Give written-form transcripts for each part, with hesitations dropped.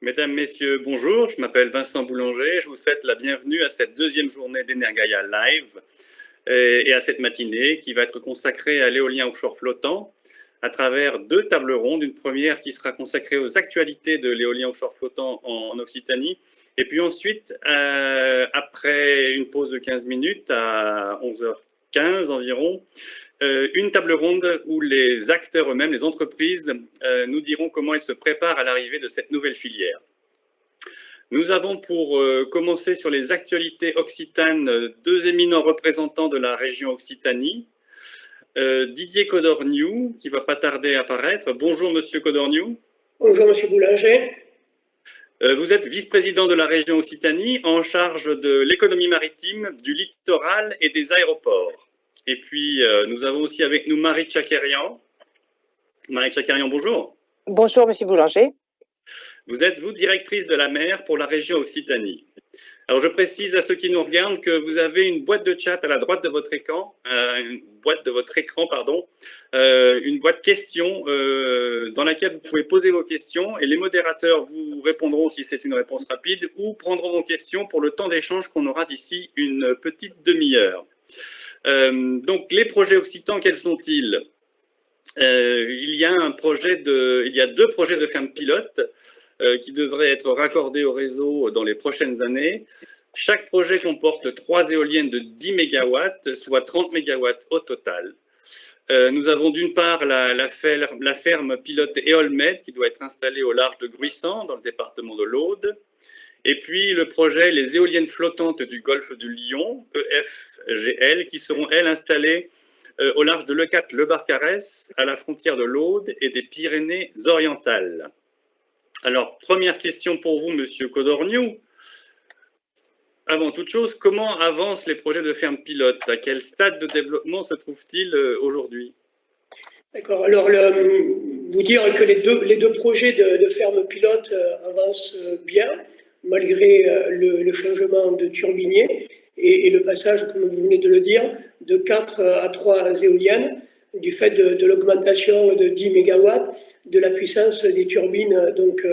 Mesdames, Messieurs, bonjour, je m'appelle Vincent Boulanger, je vous souhaite la bienvenue à cette deuxième journée d'Energaia Live et à cette matinée qui va être consacrée à l'éolien offshore flottant à travers deux tables rondes. Une première qui sera consacrée aux actualités de l'éolien offshore flottant en Occitanie et puis ensuite, après une pause de 15 minutes à 11h15 environ, une table ronde où les acteurs eux-mêmes, les entreprises, nous diront comment ils se préparent à l'arrivée de cette nouvelle filière. Nous avons pour commencer sur les actualités occitanes deux éminents représentants de la région Occitanie. Didier Codorniou, qui ne va pas tarder à apparaître. Bonjour Monsieur Codorniou. Bonjour Monsieur Boulanger. Vous êtes vice-président de la région Occitanie en charge de l'économie maritime, du littoral et des aéroports. Et puis, nous avons aussi avec nous Marie Tchakerian. Marie Tchakerian, bonjour. Bonjour, Monsieur Boulanger. Vous êtes, vous, directrice de la mer pour la région Occitanie. Alors, je précise à ceux qui nous regardent que vous avez une boîte de chat à la droite de votre écran, une boîte questions dans laquelle vous pouvez poser vos questions et les modérateurs vous répondront si c'est une réponse rapide ou prendront vos questions pour le temps d'échange qu'on aura d'ici une petite demi-heure. Donc, les projets occitans, quels sont-ils? Il y a deux projets de ferme pilote qui devraient être raccordés au réseau dans les prochaines années. Chaque projet comporte 3 éoliennes de 10 MW, soit 30 MW au total. Nous avons d'une part la ferme pilote Eolmed qui doit être installée au large de Gruissant, dans le département de l'Aude. Et puis le projet Les éoliennes flottantes du golfe du Lion, EFGL, qui seront, elles, installées au large de Le Barcarès, à la frontière de l'Aude et des Pyrénées-Orientales. Alors, première question pour vous, Monsieur Codorniou. Avant toute chose, comment avancent les projets de ferme pilote? À quel stade de développement se trouvent-ils aujourd'hui? D'accord. Alors, vous dire que les deux projets de ferme pilote avancent bien, malgré le changement de turbinier et le passage, comme vous venez de le dire, de 4 à 3 éoliennes, du fait de l'augmentation de 10 MW de la puissance des turbines donc,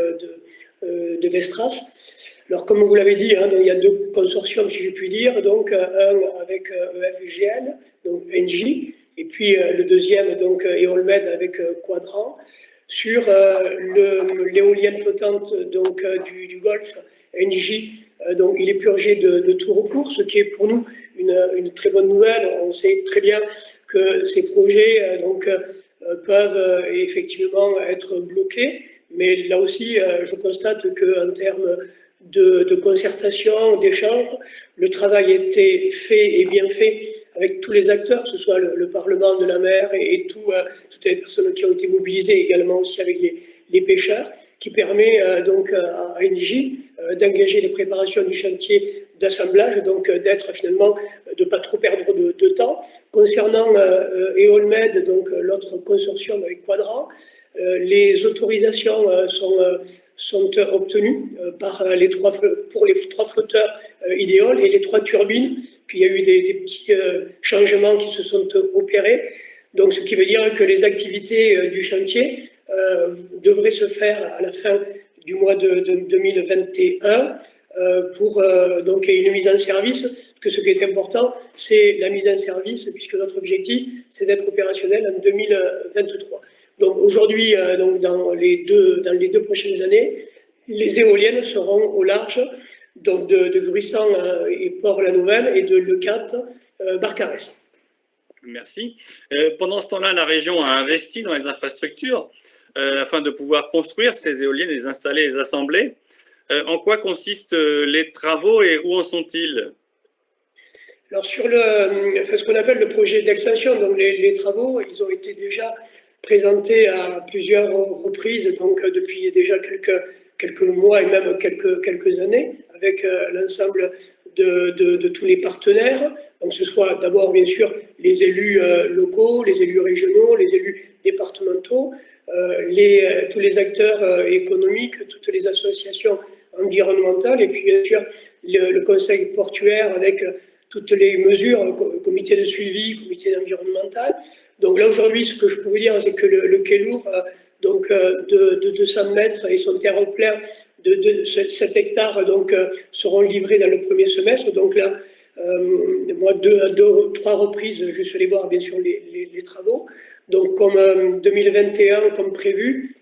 de Vestras. Alors, comme vous l'avez dit, hein, donc, il y a deux consortiums, si je puis dire, donc un avec EFGL, donc Engie, et puis le deuxième, donc Eolmed avec Quadrant, sur l'éolienne flottante donc, du Golfe, Engie. Donc, il est purgé de tout recours, ce qui est pour nous une très bonne nouvelle. On sait très bien que ces projets peuvent effectivement être bloqués, mais là aussi, je constate qu'en termes de concertation, d'échange, le travail a été fait et bien fait avec tous les acteurs, que ce soit le Parlement de la mer et toutes les personnes qui ont été mobilisées, également aussi avec les pêcheurs, qui permet donc à Engie d'engager les préparations du chantier d'assemblage, donc d'être finalement, de ne pas trop perdre de temps. Concernant Eolmed, donc l'autre consortium avec Quadrant, les autorisations sont obtenues pour les 3 flotteurs idéal et les 3 turbines, puis il y a eu des petits changements qui se sont opérés. Donc, ce qui veut dire que les activités du chantier devraient se faire à la fin du mois de 2021 pour donc une mise en service, parce que ce qui est important, c'est la mise en service, puisque notre objectif, c'est d'être opérationnel en 2023. Donc aujourd'hui, dans les deux prochaines années, les éoliennes seront au large donc de Gruissant et Port-la-Nouvelle et de Leucate, Barcarès. Merci. Pendant ce temps-là, la région a investi dans les infrastructures afin de pouvoir construire ces éoliennes, les installer, les assembler. En quoi consistent les travaux et où en sont-ils? Alors sur ce qu'on appelle le projet d'extension, donc les travaux, ils ont été déjà présentés à plusieurs reprises, donc depuis déjà quelques mois et même quelques années, avec l'ensemble de tous les partenaires. Donc ce soit d'abord bien sûr les élus locaux, les élus régionaux, les élus départementaux, tous les acteurs économiques, toutes les associations environnementales, et puis bien sûr le conseil portuaire avec toutes les mesures, comité de suivi, comité environnemental. Donc là aujourd'hui, ce que je peux vous dire, c'est que le quai lourd de 200 mètres et son terre-plein 7 hectares donc, seront livrés dans le premier semestre. Donc là, moi, à 3 reprises, je suis allé voir bien sûr les travaux. Donc comme 2021, comme prévu,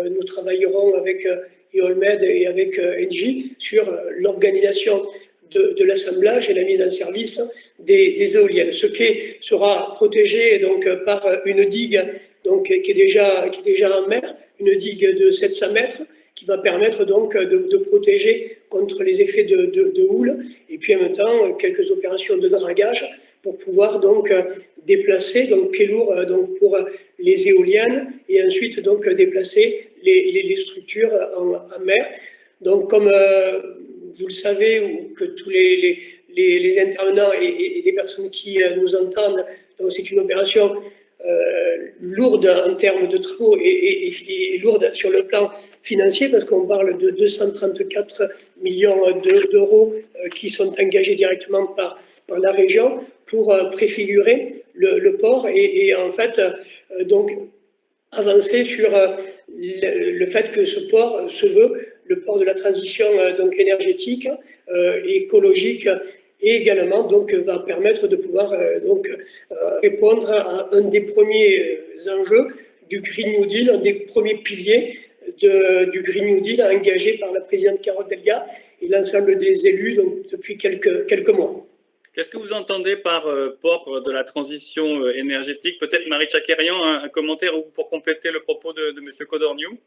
nous travaillerons avec Eolmed et avec Engie sur l'organisation de l'assemblage et la mise en service des éoliennes. Ce qui sera protégé donc, par une digue donc, qui est déjà en mer, une digue de 700 mètres, qui va permettre donc de protéger contre les effets de houle, et puis en même temps quelques opérations de dragage pour pouvoir donc déplacer, donc pied lourd donc, pour les éoliennes, et ensuite donc déplacer les structures en mer. Donc comme vous le savez, ou que tous les intervenants et les personnes qui nous entendent, c'est une opération lourde en termes de travaux et lourde sur le plan financier, parce qu'on parle de 234 millions d'euros qui sont engagés directement par la région pour préfigurer le port et en fait donc avancer sur le fait que ce port se veut le port de la transition donc énergétique, écologique, et également donc va permettre de pouvoir donc répondre à un des premiers enjeux du Green New Deal, un des premiers piliers du Green New Deal engagé par la présidente Carole Delga et l'ensemble des élus donc, depuis quelques mois. Qu'est-ce que vous entendez par port de la transition énergétique? Peut-être Marie Tchakerian, un commentaire pour compléter le propos de M. Codorniou?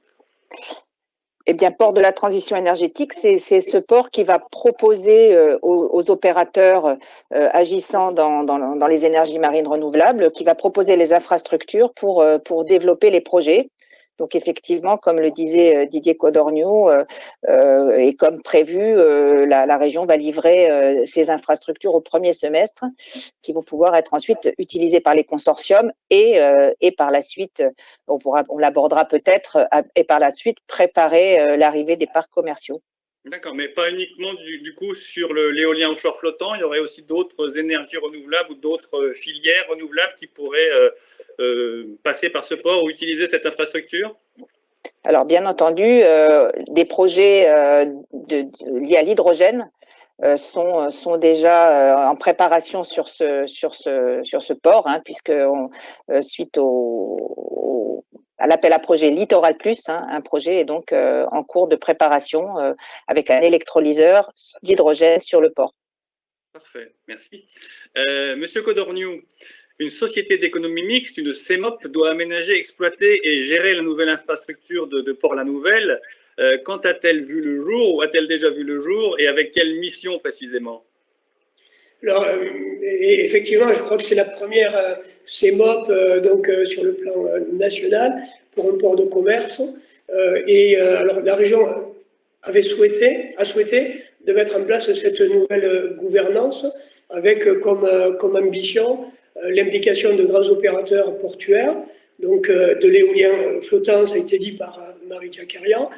Eh bien, port de la transition énergétique, c'est ce port qui va proposer aux opérateurs agissant dans les énergies marines renouvelables, qui va proposer les infrastructures pour développer les projets. Donc, effectivement, comme le disait Didier Codorniou, et comme prévu, la région va livrer ces infrastructures au premier semestre, qui vont pouvoir être ensuite utilisées par les consortiums et par la suite, on l'abordera peut-être, et par la suite préparer l'arrivée des parcs commerciaux. D'accord, mais pas uniquement du coup sur l'éolien offshore flottant, il y aurait aussi d'autres énergies renouvelables ou d'autres filières renouvelables qui pourraient passer par ce port ou utiliser cette infrastructure? Alors, bien entendu, des projets liés à l'hydrogène sont déjà en préparation sur ce port, hein, puisque suite à l'appel à projet Littoral Plus, hein, un projet est donc en cours de préparation avec un électrolyseur d'hydrogène sur le port. Parfait, merci. Monsieur Codorniou, une société d'économie mixte, une CEMOP, doit aménager, exploiter et gérer la nouvelle infrastructure de Port-la-Nouvelle. Quand a-t-elle vu le jour, ou a-t-elle déjà vu le jour, et avec quelle mission précisément? Alors, effectivement, je crois que c'est la première CEMOP donc, sur le plan national pour un port de commerce. Alors, la région a souhaité de mettre en place cette nouvelle gouvernance avec comme ambition l'implication de grands opérateurs portuaires, donc de l'éolien flottant, ça a été dit par Marie Tchakerian,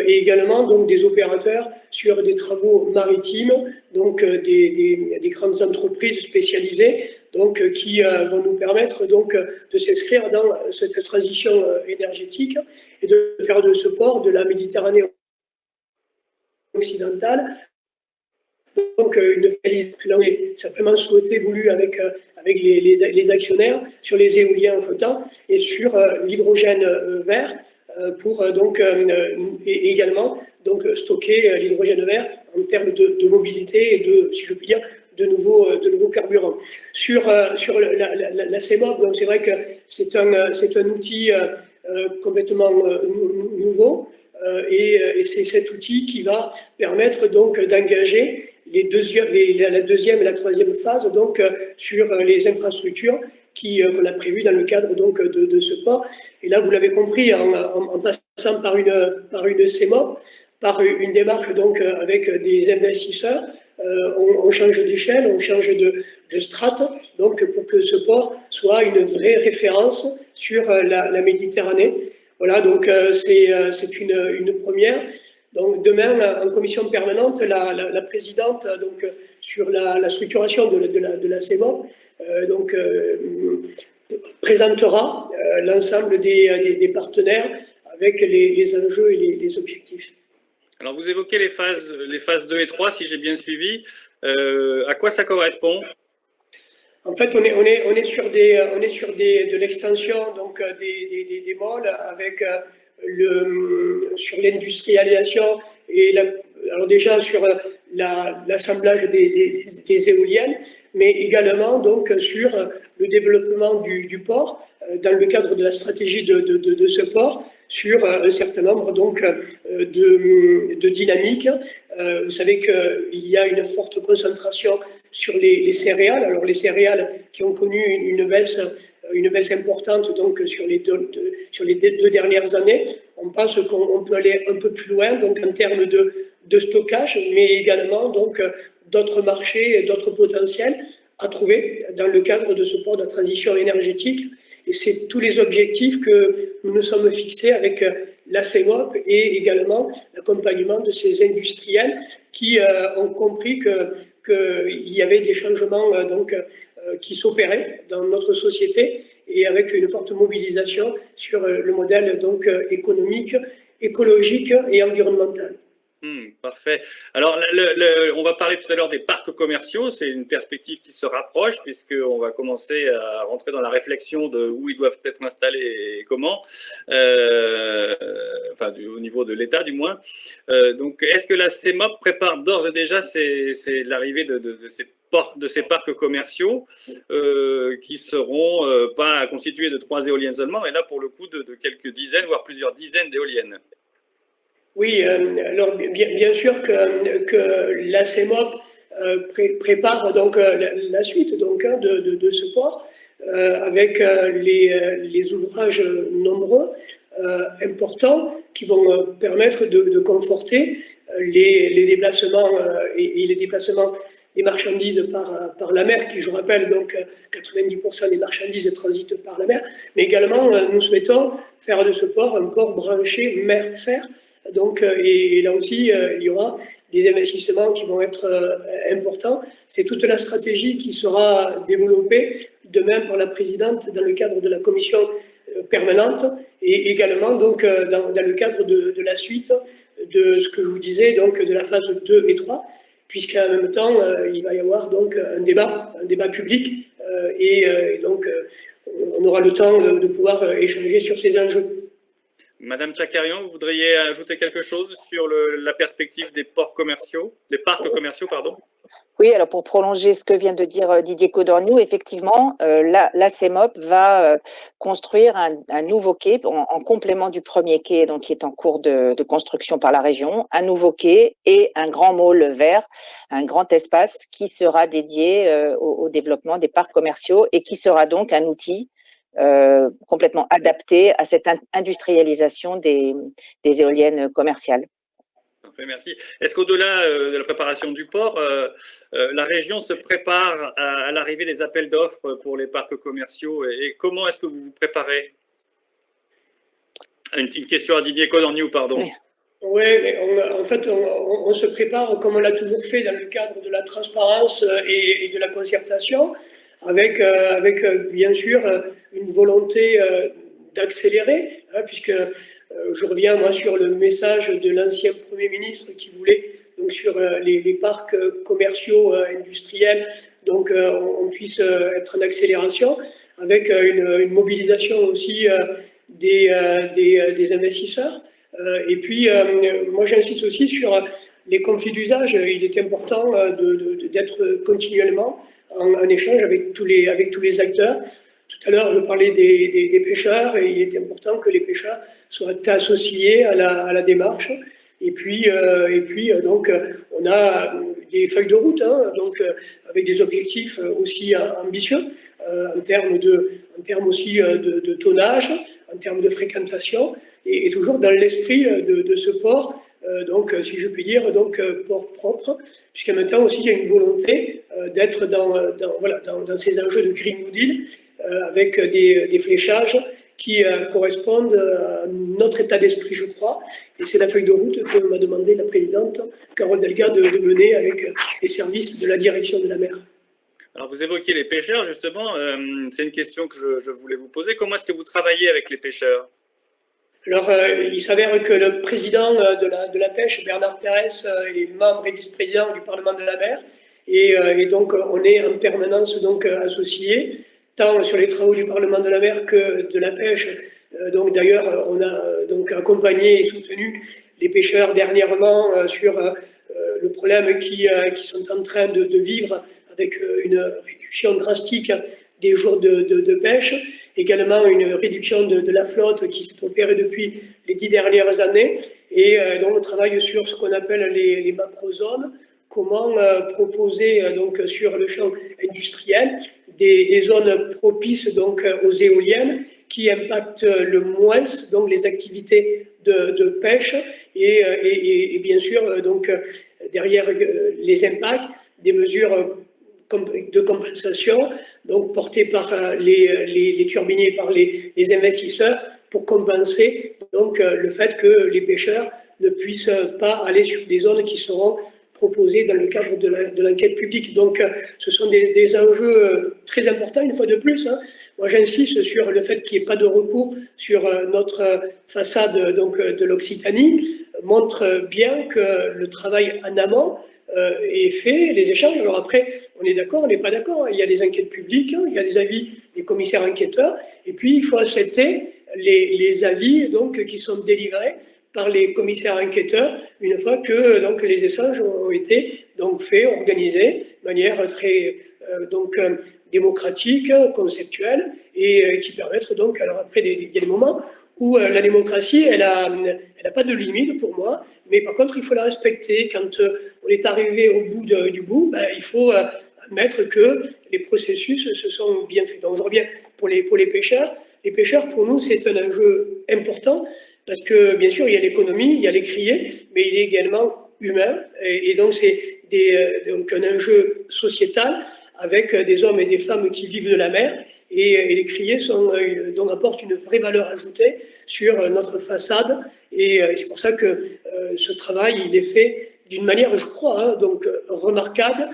et également donc, des opérateurs sur des travaux maritimes, donc des grandes entreprises spécialisées donc, qui vont nous permettre donc, de s'inscrire dans cette transition énergétique et de faire de ce port de la Méditerranée occidentale donc une simplement souhaité, voulu avec les actionnaires sur les éoliens flottants et sur l'hydrogène vert pour donc et également donc stocker l'hydrogène vert en termes de mobilité et de, si je puis dire, de nouveaux carburants. Sur la CEMOP, donc c'est vrai que c'est un outil complètement nouveau et c'est cet outil qui va permettre donc d'engager la deuxième et la troisième phase donc sur les infrastructures qu'on a prévues dans le cadre donc de ce port. Et là, vous l'avez compris, en passant par une CEMOP, par une démarche donc avec des investisseurs, on change d'échelle, on change de strate, donc pour que ce port soit une vraie référence sur la Méditerranée. Voilà, donc c'est une première. Donc demain, en commission permanente, la présidente donc sur la structuration de la CEMOP donc présentera l'ensemble des partenaires avec les enjeux et les objectifs. Alors, vous évoquez les phases 2 et 3, si j'ai bien suivi. À quoi ça correspond? En fait, on est sur de l'extension donc des môles avec sur l'industrialisation alors déjà sur l'assemblage des éoliennes, mais également donc sur le développement du port dans le cadre de la stratégie de ce port sur un certain nombre donc de dynamiques. Vous savez qu'il y a une forte concentration sur les céréales. Alors les céréales qui ont connu une baisse importante donc sur les deux dernières années. On pense qu'on peut aller un peu plus loin donc en termes de stockage, mais également donc d'autres marchés et d'autres potentiels à trouver dans le cadre de ce port de la transition énergétique. Et c'est tous les objectifs que nous nous sommes fixés avec la CEMOP et également l'accompagnement de ces industriels qui ont compris qu'il y avait des changements qui s'opéraient dans notre société et avec une forte mobilisation sur le modèle donc, économique, écologique et environnemental. Parfait. Alors, on va parler tout à l'heure des parcs commerciaux. C'est une perspective qui se rapproche puisqu'on va commencer à rentrer dans la réflexion de où ils doivent être installés et comment, enfin, au niveau de l'État du moins. Donc, est-ce que la CEMOP prépare d'ores et déjà l'arrivée de ces parcs commerciaux qui seront pas constitués de 3 éoliennes seulement, mais là, pour le coup, de quelques dizaines, voire plusieurs dizaines d'éoliennes? Oui, alors bien sûr que la CEMOP prépare donc la suite donc, de ce port avec les ouvrages nombreux, importants, qui vont permettre de conforter les déplacements et les déplacements des marchandises par la mer, qui, je rappelle, donc 90% des marchandises transitent par la mer, mais également nous souhaitons faire de ce port un port branché mer-fer. Donc, et là aussi, il y aura des investissements qui vont être importants. C'est toute la stratégie qui sera développée demain par la présidente dans le cadre de la commission permanente et également donc, dans le cadre de la suite de ce que je vous disais, donc de la phase 2 et 3, puisqu'en même temps, il va y avoir donc un débat public et donc on aura le temps de pouvoir échanger sur ces enjeux. Madame Tchakarian, vous voudriez ajouter quelque chose sur la perspective des parcs commerciaux, pardon? Oui, alors pour prolonger ce que vient de dire Didier Codorniou, effectivement, la CEMOP va construire un nouveau quai en complément du premier quai donc, qui est en cours de construction par la région, un nouveau quai et un grand môle vert, un grand espace qui sera dédié au développement des parcs commerciaux et qui sera donc un outil complètement adapté à cette industrialisation des éoliennes commerciales. Parfait, merci. Est-ce qu'au-delà de la préparation du port, la région se prépare à l'arrivée des appels d'offres pour les parcs commerciaux et comment est-ce que vous vous préparez? Une question à Didier Codorniou, pardon. Oui, mais en fait, on se prépare comme on l'a toujours fait dans le cadre de la transparence et de la concertation, avec bien sûr une volonté d'accélérer, hein, puisque je reviens moi sur le message de l'ancien Premier ministre qui voulait donc sur les parcs commerciaux industriels, donc on puisse être en accélération, avec une mobilisation aussi des investisseurs. Et puis, moi j'insiste aussi sur les conflits d'usage. Il est important d'être continuellement en échange avec tous les acteurs. Tout à l'heure, je parlais des pêcheurs et il est important que les pêcheurs soient associés à la démarche. Et puis donc, on a des feuilles de route, hein, donc, avec des objectifs aussi ambitieux en termes aussi de tonnage, en termes de fréquentation, et toujours dans l'esprit de ce port, donc, si je puis dire, donc, port propre, puisqu'en même temps aussi il y a une volonté d'être dans ces enjeux de Green New Deal, avec des fléchages qui correspondent à notre état d'esprit, je crois. Et c'est la feuille de route que m'a demandé la présidente Carole Delga de mener avec les services de la direction de la mer. Alors, vous évoquiez les pêcheurs, justement. C'est une question que je voulais vous poser. Comment est-ce que vous travaillez avec les pêcheurs? Alors, il s'avère que le président de la pêche, Bernard Pérez, est membre et vice-président du Parlement de la mer. Et donc, on est en permanence donc, associés, tant sur les travaux du Parlement de la mer que de la pêche. Donc, d'ailleurs, on a donc accompagné et soutenu les pêcheurs dernièrement sur le problème qu'ils sont en train de vivre avec une réduction drastique des jours de pêche, également une réduction de la flotte qui s'est opérée depuis les 10 dernières années. Et donc, on travaille sur ce qu'on appelle les macrozones, comment proposer donc, sur le champ industriel des zones propices donc, aux éoliennes qui impactent le moins donc, les activités de pêche et bien sûr donc, derrière les impacts, des mesures de compensation donc portées par les turbiniers, par les investisseurs pour compenser donc, le fait que les pêcheurs ne puissent pas aller sur des zones qui seront proposées dans le cadre de l'enquête publique. Donc, ce sont des enjeux très importants, une fois de plus. Hein. Moi, j'insiste sur le fait qu'il n'y ait pas de recours sur notre façade donc, de l'Occitanie, montre bien que le travail en amont est fait, les échanges. Alors après, on est d'accord, on n'est pas d'accord. Il y a des enquêtes publiques, il y a des avis des commissaires enquêteurs, et puis il faut accepter les avis donc, qui sont délivrés par les commissaires enquêteurs une fois que donc, les échanges ont été donc, faits, organisés de manière très donc, démocratique, conceptuelle, et qui permettent donc, alors après, il y a des moments où la démocratie, elle a pas de limite pour moi, mais par contre, il faut la respecter. Quand on est arrivé au bout du bout, ben, il faut admettre que les processus se sont bien faits. Donc, je reviens pour les pêcheurs. Les pêcheurs, pour nous, c'est un enjeu important parce que, bien sûr, il y a l'économie, il y a les criers, mais il est également humain. Et donc, c'est donc un enjeu sociétal avec des hommes et des femmes qui vivent de la mer. Et les criers donc apportent une vraie valeur ajoutée sur notre façade. Et c'est pour ça que ce travail, il est fait d'une manière, je crois, hein, donc remarquable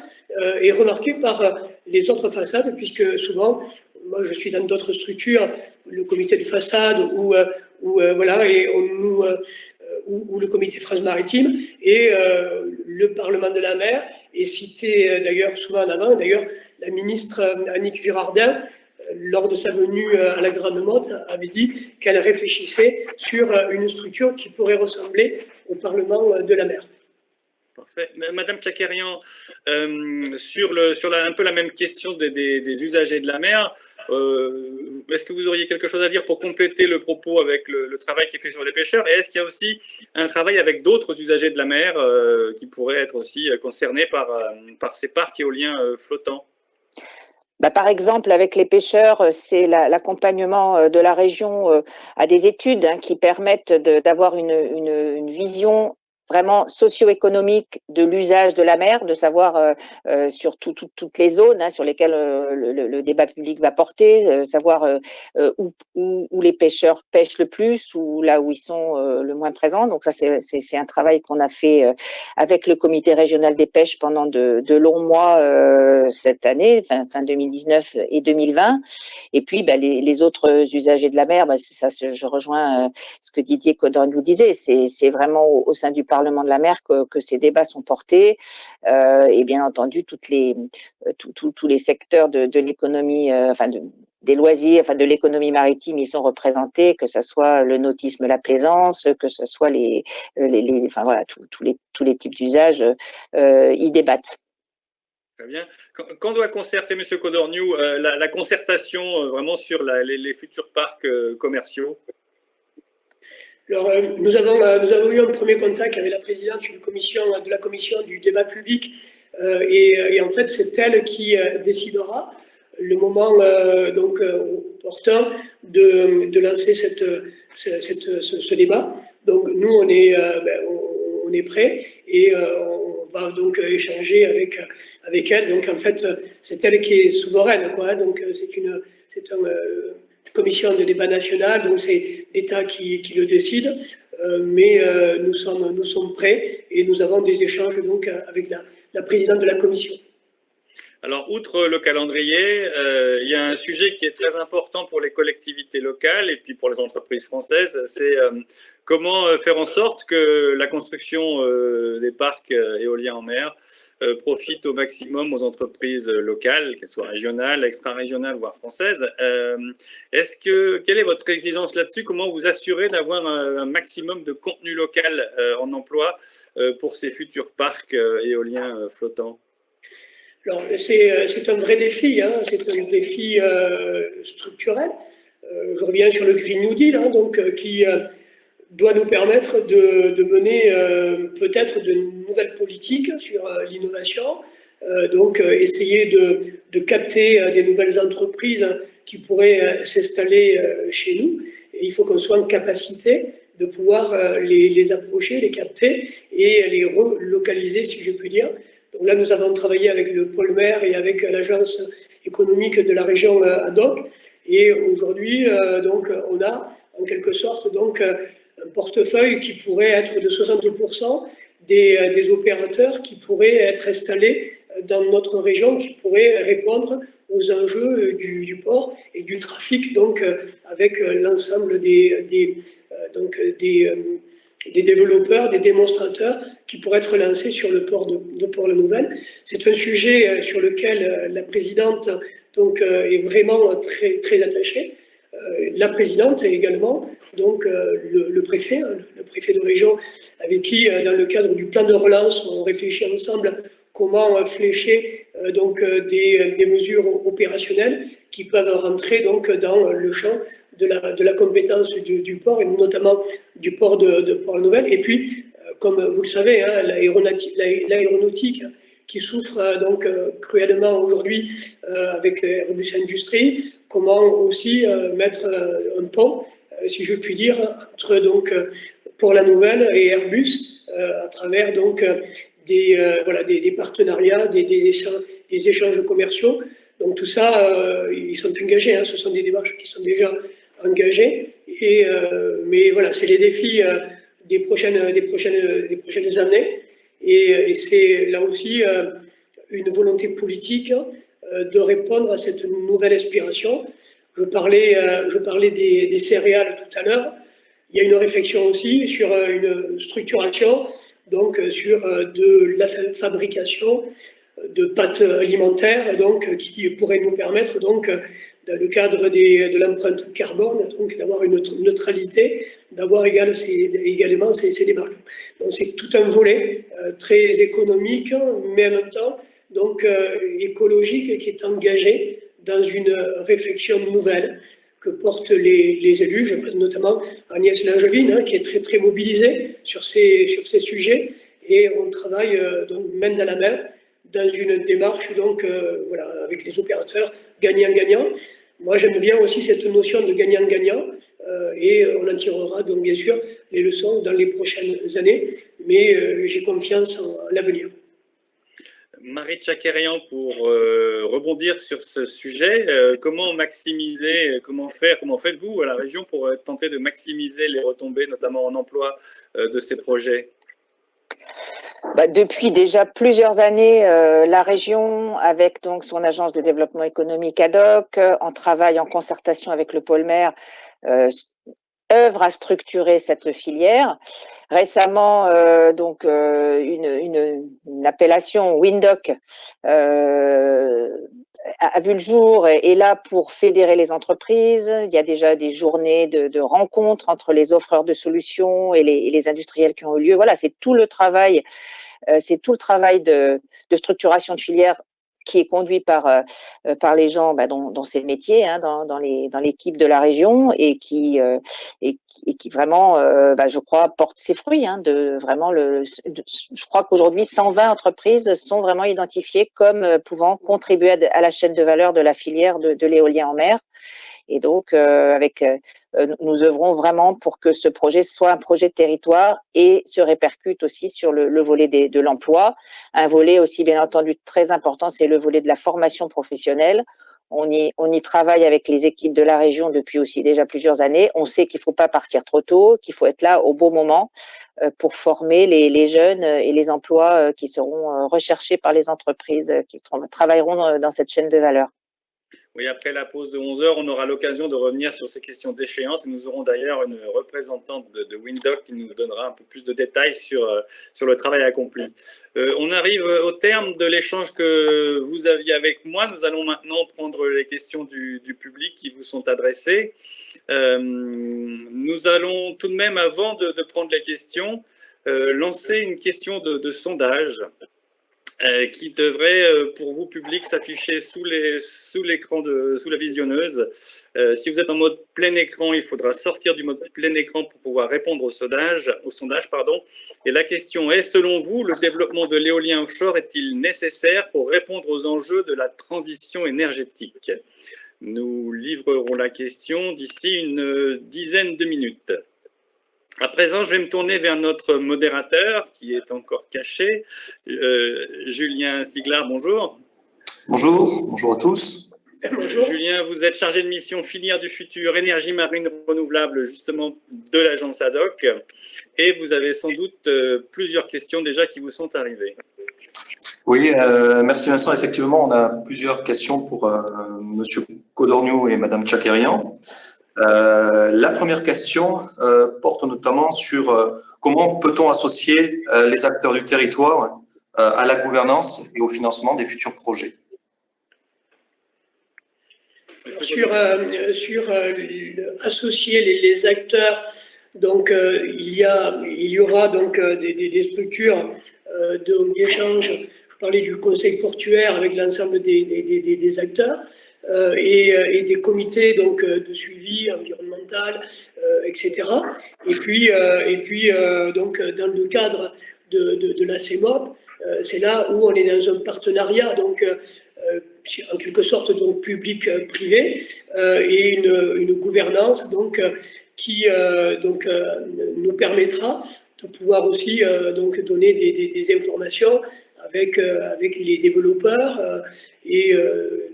et remarqué par les autres façades, puisque souvent, moi je suis dans d'autres structures, le comité de façade ou voilà, et ou le comité France Maritime, et le Parlement de la mer est cité d'ailleurs souvent en avant. D'ailleurs, la ministre Annick Girardin, lors de sa venue à la Grande Motte, avait dit qu'elle réfléchissait sur une structure qui pourrait ressembler au Parlement de la mer. Parfait. Madame Tchakerian, sur un peu la même question des usagers de la mer, est-ce que vous auriez quelque chose à dire pour compléter le propos avec le travail qui est fait sur les pêcheurs? Et est-ce qu'il y a aussi un travail avec d'autres usagers de la mer qui pourraient être aussi concernés par ces parcs éoliens flottants? Bah, par exemple, avec les pêcheurs, c'est l'accompagnement de la région à des études qui permettent d'avoir une vision vraiment socio-économique de l'usage de la mer, de savoir sur toutes les zones sur lesquelles le débat public va porter, savoir où les pêcheurs pêchent le plus ou là où ils sont le moins présents. Donc ça, c'est un travail qu'on a fait avec le comité régional des pêches pendant de longs mois cette année, fin 2019 et 2020. Et puis, les autres usagers de la mer, ça, je rejoins ce que Didier Codorniou disait, c'est vraiment au sein du Parlement de la mer que ces débats sont portés. Et bien entendu, tous les secteurs de l'économie, des loisirs, de l'économie maritime, ils sont représentés, que ce soit le nautisme, la plaisance, que ce soit tous les types d'usages, ils débattent. Très bien. Quand doit concerter, M. Codorniou, la concertation vraiment sur les futurs parcs commerciaux? Alors, nous avons eu un premier contact avec la présidente de la commission du débat public et en fait, c'est elle qui décidera le moment donc opportun de lancer ce débat. Donc, nous, on est prêts et on va donc échanger avec elle. Donc, en fait, c'est elle qui est souveraine, quoi. Donc, c'est une commission de débat national, donc c'est l'État qui le décide, mais nous sommes prêts et nous avons des échanges donc avec la présidente de la commission. Alors, outre le calendrier, il y a un sujet qui est très important pour les collectivités locales et puis pour les entreprises françaises, c'est comment faire en sorte que la construction des parcs éoliens en mer profite au maximum aux entreprises locales, qu'elles soient régionales, extra-régionales, voire françaises. Quelle est votre exigence là-dessus? Comment vous assurez d'avoir un maximum de contenu local en emploi pour ces futurs parcs éoliens flottants? Alors, c'est un vrai défi, hein, c'est un défi structurel. Je reviens sur le Green New Deal, hein, qui doit nous permettre de mener peut-être de nouvelles politiques sur l'innovation, essayer de capter des nouvelles entreprises qui pourraient s'installer chez nous. Et il faut qu'on soit en capacité de pouvoir les approcher, les capter et les relocaliser, si je puis dire. Donc là, nous avons travaillé avec le pôle maire et avec l'agence économique de la région ADOC. Et aujourd'hui, on a en quelque sorte un portefeuille qui pourrait être de 60% des opérateurs qui pourraient être installés dans notre région, qui pourraient répondre aux enjeux du port et du trafic, avec l'ensemble des développeurs, des démonstrateurs qui pourraient être lancés sur le port de Port-la-Nouvelle. C'est un sujet sur lequel la présidente est vraiment très, très attachée. La présidente et également le préfet de région, avec qui, dans le cadre du plan de relance, on réfléchit ensemble comment flécher des mesures opérationnelles qui peuvent rentrer dans le champ de la compétence du port, et notamment du port de Port-la-Nouvelle. Et puis, comme vous le savez, hein, l'aéronautique qui souffre cruellement aujourd'hui avec Airbus Industrie, comment aussi mettre un pont, si je puis dire, entre Port-la-Nouvelle et Airbus, à travers des partenariats, des échanges commerciaux. Donc tout ça, ils sont engagés, hein, ce sont des démarches qui sont déjà engagées. Mais voilà, c'est les défis des prochaines années. Et c'est là aussi une volonté politique de répondre à cette nouvelle aspiration. Je parlais des céréales tout à l'heure. Il y a une réflexion aussi sur une structuration, sur de la fabrication de pâtes alimentaires, qui pourrait nous permettre, dans le cadre de l'empreinte carbone, d'avoir une neutralité, d'avoir également ces démarches. Donc c'est tout un volet très économique, mais en même temps écologique, qui est engagé dans une réflexion nouvelle que portent les élus. Je pense notamment à Agnès Langevin, hein, qui est très, très mobilisée sur ces sujets. Et on travaille main dans la main dans une démarche avec les opérateurs gagnant-gagnant. Moi, j'aime bien aussi cette notion de gagnant-gagnant et on en tirera donc bien sûr les leçons dans les prochaines années, mais j'ai confiance en l'avenir. Marie Tchakerian, pour rebondir sur ce sujet, comment faites-vous à la région pour tenter de maximiser les retombées, notamment en emploi, de ces projets? Depuis déjà plusieurs années, la région, avec son agence de développement économique ADOC, en travail en concertation avec le pôle maire, œuvre à structurer cette filière. Récemment, une appellation Windoc a vu le jour et est là pour fédérer les entreprises. Il y a déjà des journées de rencontres entre les offreurs de solutions et les industriels qui ont eu lieu. Voilà, c'est tout le travail de structuration de filière qui est conduit par les gens dont c'est le métier, hein, dans l'équipe de la région, et qui vraiment, je crois, porte ses fruits. Hein, je crois qu'aujourd'hui, 120 entreprises sont vraiment identifiées comme pouvant contribuer à la chaîne de valeur de la filière de l'éolien en mer. Et donc, nous œuvrons vraiment pour que ce projet soit un projet de territoire et se répercute aussi sur le volet de l'emploi. Un volet aussi, bien entendu, très important, c'est le volet de la formation professionnelle. On y travaille avec les équipes de la région depuis aussi déjà plusieurs années. On sait qu'il ne faut pas partir trop tôt, qu'il faut être là au bon moment pour former les jeunes et les emplois qui seront recherchés par les entreprises qui travailleront dans cette chaîne de valeur. Oui, après la pause de 11 heures, on aura l'occasion de revenir sur ces questions d'échéance. Et nous aurons d'ailleurs une représentante de Windoc qui nous donnera un peu plus de détails sur le travail accompli. On arrive au terme de l'échange que vous aviez avec moi. Nous allons maintenant prendre les questions du public qui vous sont adressées. Nous allons tout de même, avant de prendre les questions, lancer une question de sondage. Qui devrait, pour vous, public, s'afficher sous l'écran, sous la visionneuse. Si vous êtes en mode plein écran, il faudra sortir du mode plein écran pour pouvoir répondre au sondage. Et la question est, selon vous, le développement de l'éolien offshore est-il nécessaire pour répondre aux enjeux de la transition énergétique? Nous livrerons la question d'ici une dizaine de minutes. À présent, je vais me tourner vers notre modérateur qui est encore caché. Julien Siglar, bonjour. Bonjour à tous. Bonjour. Julien, vous êtes chargé de mission filière du futur, énergie marine renouvelable, justement de l'agence ADOC. Et vous avez sans doute plusieurs questions déjà qui vous sont arrivées. Oui, merci Vincent. Effectivement, on a plusieurs questions pour Monsieur Codorniou et Madame Tchakerian. La première question porte notamment sur comment peut-on associer les acteurs du territoire à la gouvernance et au financement des futurs projets. Associer les acteurs, donc il y aura donc des structures d'échange. Je parlais du conseil portuaire avec l'ensemble des acteurs. Et des comités donc de suivi environnemental, etc. Et puis donc dans le cadre de la CEMOP, c'est là où on est dans un partenariat donc en quelque sorte donc public-privé et une gouvernance donc qui nous permettra de pouvoir aussi donc donner des informations avec les développeurs et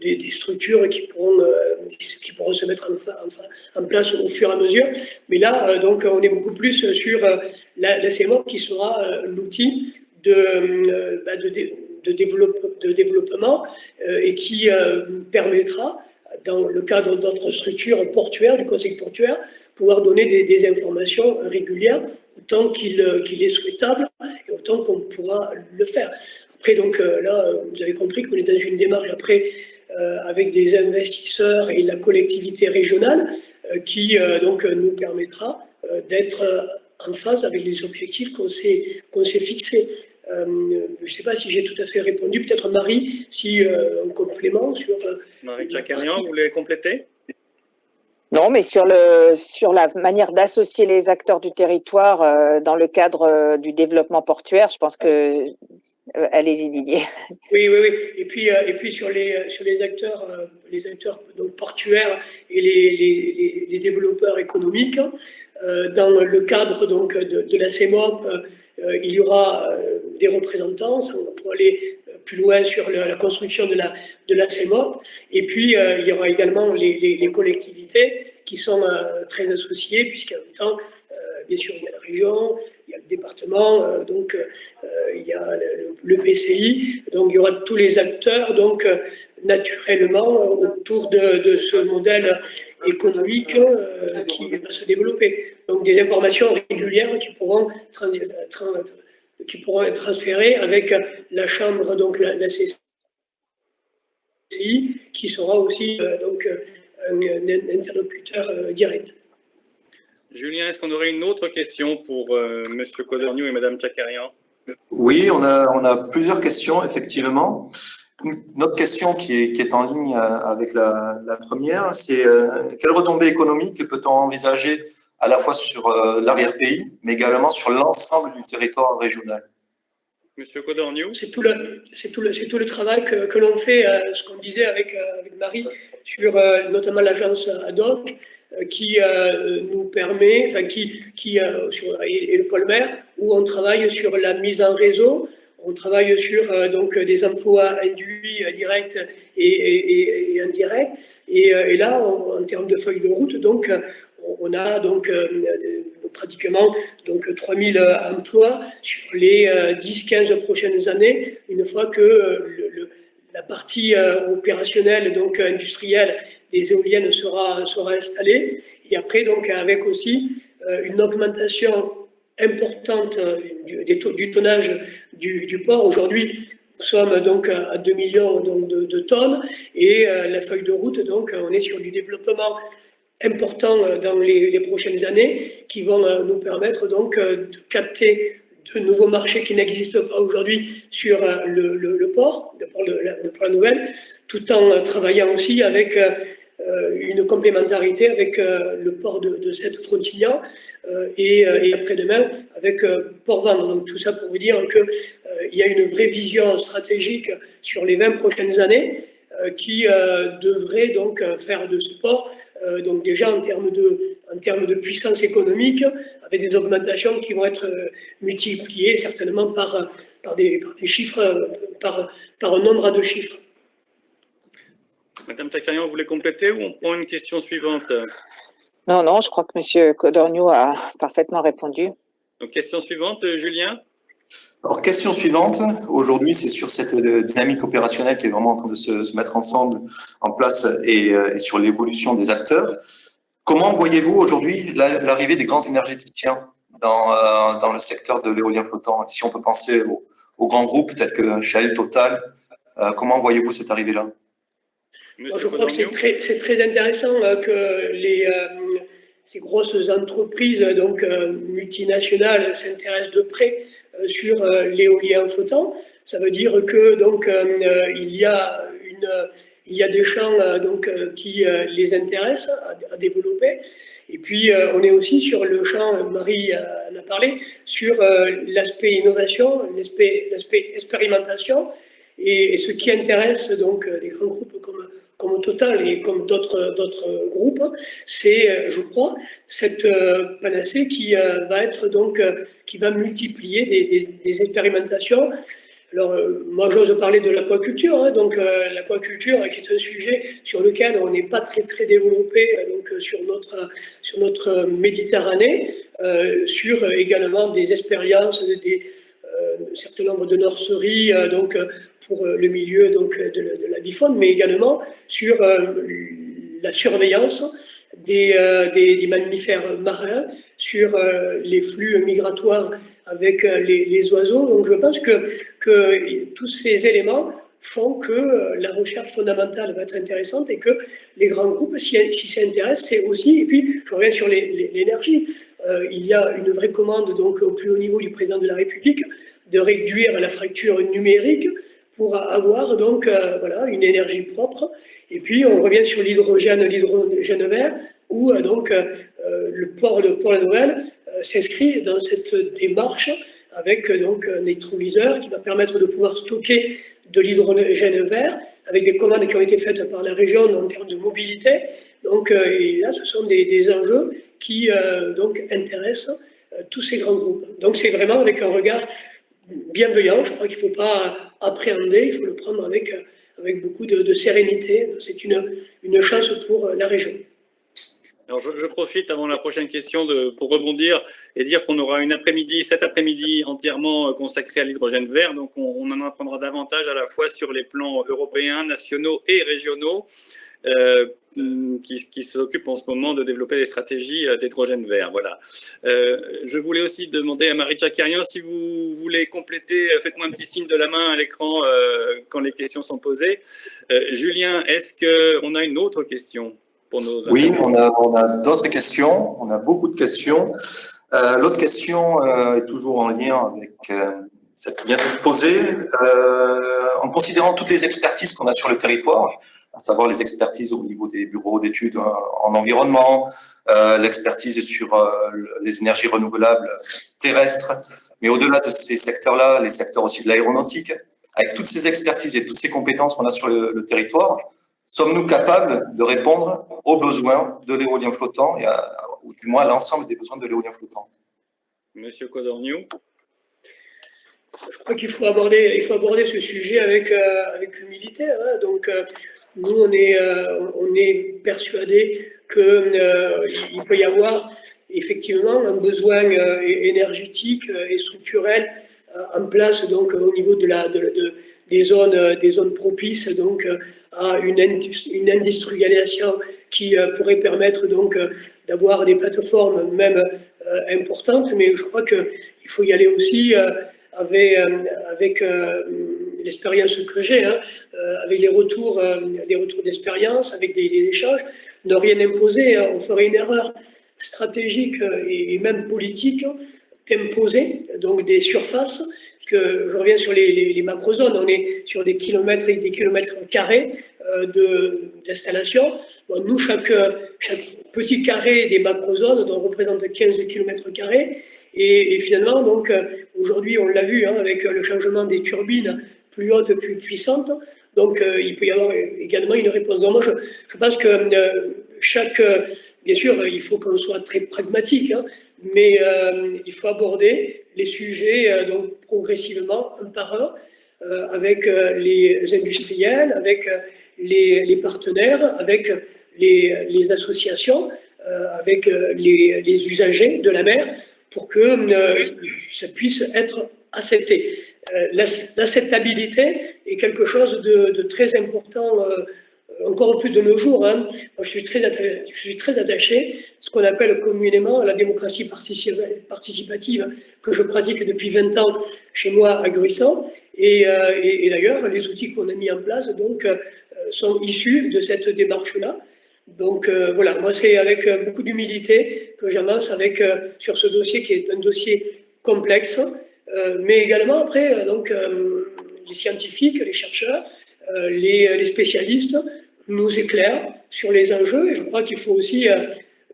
des structures qui pourront se mettre en place au fur et à mesure. Mais là, donc, on est beaucoup plus sur la CEMOP qui sera l'outil de développement et qui permettra, dans le cadre d'autres structures portuaires, du conseil portuaire, pouvoir donner des informations régulières autant qu'il est souhaitable et autant qu'on pourra le faire. Après, donc là, vous avez compris qu'on est dans une démarche après avec des investisseurs et la collectivité régionale qui donc nous permettra d'être en phase avec les objectifs qu'on s'est fixés. Je ne sais pas si j'ai tout à fait répondu. Peut-être Marie, si un complément sur... Marie Tchakerian, vous voulez compléter ? Non, mais sur la manière d'associer les acteurs du territoire dans le cadre du développement portuaire, je pense que... allez-y Didier. Oui. Et puis sur les acteurs donc portuaires et les développeurs économiques, dans le cadre donc de la CEMOP, il y aura des représentants. On pourra aller plus loin sur la construction de la CEMOP. Et puis il y aura également les collectivités qui sont très associées, puisqu'en même temps, bien sûr, il y a la région, il y a le département, donc il y a le PCI, donc il y aura tous les acteurs, donc naturellement autour de ce modèle économique qui va se développer. Donc des informations régulières qui pourront être transférées avec la chambre, donc la CCI, qui sera aussi donc un interlocuteur direct. Julien, est-ce qu'on aurait une autre question pour M. Codorniou et Mme Tchakerian? Oui, on a plusieurs questions, effectivement. Notre question qui est en ligne avec la première, c'est quelles retombées économiques peut-on envisager à la fois sur l'arrière-pays, mais également sur l'ensemble du territoire régional? Monsieur Codorniou? C'est tout le travail que l'on fait, ce qu'on disait avec Marie, sur notamment l'agence ADOC, qui nous permet, et le pôle maire, où on travaille sur la mise en réseau, On travaille sur donc des emplois induits, directs et indirects. Et là, en termes de feuille de route, donc, on a donc pratiquement donc 3000 emplois sur les 10-15 prochaines années, une fois que la partie opérationnelle, donc industrielle des éoliennes sera installée. Et après, donc, avec aussi une augmentation importante du tonnage du port. Aujourd'hui, nous sommes donc à 2 millions donc, de tonnes et la feuille de route, donc, on est sur du développement important dans les prochaines années qui vont nous permettre donc de capter de nouveaux marchés qui n'existent pas aujourd'hui sur le port, le port La Nouvelle, tout en travaillant aussi avec une complémentarité avec le port de Sète-Frontignan et après-demain avec Port-Vendre. Donc tout ça pour vous dire qu'il y a une vraie vision stratégique sur les 20 prochaines années qui devrait donc faire de ce port donc déjà en termes de puissance économique, avec des augmentations qui vont être multipliées certainement par des chiffres, par un nombre de chiffres. Madame Tacarian, vous voulez compléter ou on prend une question suivante? Non, je crois que M. Codorniou a parfaitement répondu. Donc, question suivante, Julien. Alors, question suivante. Aujourd'hui, c'est sur cette dynamique opérationnelle qui est vraiment en train de se mettre ensemble en place et sur l'évolution des acteurs. Comment voyez-vous aujourd'hui l'arrivée des grands énergéticiens dans le secteur de l'éolien flottant? Si on peut penser aux grands groupes tels que Shell, Total, comment voyez-vous cette arrivée-là? Moi, je crois que c'est très intéressant que ces grosses entreprises donc, multinationales s'intéressent de près sur l'éolien flottant. Ça veut dire que donc, il y a des champs donc, qui les intéressent à développer. Et puis, on est aussi sur le champ, Marie en a parlé, sur l'aspect innovation, l'aspect expérimentation. Et ce qui intéresse donc des grands groupes comme Total et comme d'autres groupes, c'est, je crois, cette panacée qui va être donc qui va multiplier des expérimentations. Alors, moi, j'ose parler de l'aquaculture, hein, donc l'aquaculture qui est un sujet sur lequel on n'est pas très développé donc, sur notre Méditerranée, sur également des expériences, un certain nombre de nurseries, donc pour le milieu donc, de la vie faune, mais également sur la surveillance des mammifères marins, sur les flux migratoires avec les oiseaux. Donc je pense que tous ces éléments font que la recherche fondamentale va être intéressante et que les grands groupes s'y s'intéressent, c'est aussi, et puis je reviens sur l'énergie, il y a une vraie commande donc au plus haut niveau du président de la République de réduire la fracture numérique pour avoir donc voilà, une énergie propre. Et puis on revient sur l'hydrogène vert, où donc le port La Nouvelle s'inscrit dans cette démarche avec donc un électrolyseur qui va permettre de pouvoir stocker de l'hydrogène vert avec des commandes qui ont été faites par la région en termes de mobilité. Donc et là, ce sont des enjeux qui donc intéressent tous ces grands groupes. Donc c'est vraiment avec un regard bienveillant. Je crois qu'il ne faut pas appréhender, il faut le prendre avec beaucoup de sérénité. C'est une chance pour la région. Alors je profite avant la prochaine question pour rebondir et dire qu'on aura cet après-midi entièrement consacré à l'hydrogène vert. Donc on en apprendra davantage à la fois sur les plans européens, nationaux et régionaux qui s'occupent en ce moment de développer des stratégies d'hydrogène vert. Voilà. Je voulais aussi demander à Marie Tchakarian si vous voulez compléter, faites-moi un petit signe de la main à l'écran quand les questions sont posées. Julien, est-ce qu'on a une autre question? Oui, on a d'autres questions, on a beaucoup de questions. L'autre question est toujours en lien avec celle qui vient d'être posée. En considérant toutes les expertises qu'on a sur le territoire, à savoir les expertises au niveau des bureaux d'études en environnement, l'expertise sur les énergies renouvelables terrestres, mais au-delà de ces secteurs-là, les secteurs aussi de l'aéronautique, avec toutes ces expertises et toutes ces compétences qu'on a sur le territoire, sommes-nous capables de répondre aux besoins de l'éolien flottant, ou du moins à l'ensemble des besoins de l'éolien flottant? Monsieur Codorniou. Je crois qu'il faut aborder ce sujet avec humilité. Hein. Donc, nous, on est persuadés qu'il peut y avoir effectivement un besoin énergétique et structurel en place donc au niveau des zones propices donc à une industrialisation qui pourrait permettre donc d'avoir des plateformes même importantes. Mais je crois qu'il faut y aller aussi avec l'expérience que j'ai, hein, avec les retours d'expérience, avec des échanges, ne rien imposer. On ferait une erreur stratégique et même politique d'imposer donc des surfaces. Que je reviens sur les macrozones, on est sur des kilomètres et des kilomètres carrés d'installation. Bon, nous, chaque petit carré des macrozones représente 15 kilomètres carrés. Et finalement, donc, aujourd'hui, on l'a vu hein, avec le changement des turbines plus hautes, plus puissantes. Donc, il peut y avoir également une réponse. Donc, moi, je pense que bien sûr, il faut qu'on soit très pragmatique, hein, mais il faut aborder les sujets donc, progressivement, un par un, avec les industriels, avec les partenaires, avec les associations, avec les usagers de la mer, pour que ça puisse être accepté. L'acceptabilité est quelque chose de très important, encore plus de nos jours. Hein. Moi, je suis très attaché à ce qu'on appelle communément la démocratie participative, que je pratique depuis 20 ans chez moi à Gruissan. Et d'ailleurs, les outils qu'on a mis en place donc, sont issus de cette démarche-là. Donc voilà, moi c'est avec beaucoup d'humilité que j'avance sur ce dossier qui est un dossier complexe, mais également après donc, les scientifiques, les chercheurs, les spécialistes nous éclairent sur les enjeux et je crois qu'il faut aussi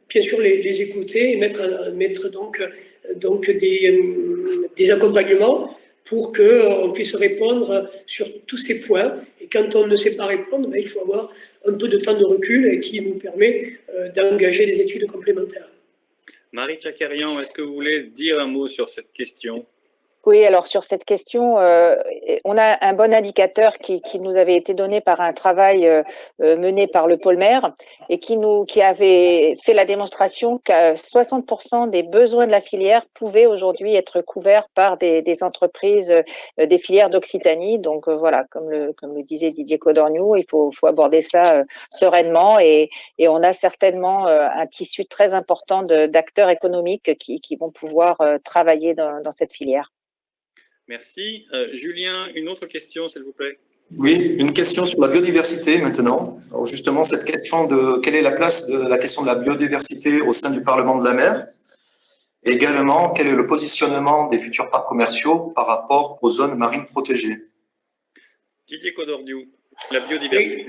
bien sûr les écouter et mettre donc des accompagnements pour qu'on puisse répondre sur tous ces points. Et quand on ne sait pas répondre, il faut avoir un peu de temps de recul et qui nous permet d'engager des études complémentaires. Marie Tchakarian, est-ce que vous voulez dire un mot sur cette question ? Oui, alors sur cette question, on a un bon indicateur qui nous avait été donné par un travail mené par le pôle mer et qui avait fait la démonstration que 60% des besoins de la filière pouvaient aujourd'hui être couverts par des entreprises, des filières d'Occitanie. Donc voilà, comme le disait Didier Codorniou, il faut aborder ça sereinement et on a certainement un tissu très important d'acteurs économiques qui vont pouvoir travailler dans cette filière. Merci. Julien, une autre question, s'il vous plaît. Oui, une question sur la biodiversité maintenant. Alors justement, cette question de quelle est la place de la question de la biodiversité au sein du Parlement de la mer? Et également, quel est le positionnement des futurs parcs commerciaux par rapport aux zones marines protégées? Didier Codorniou, la biodiversité.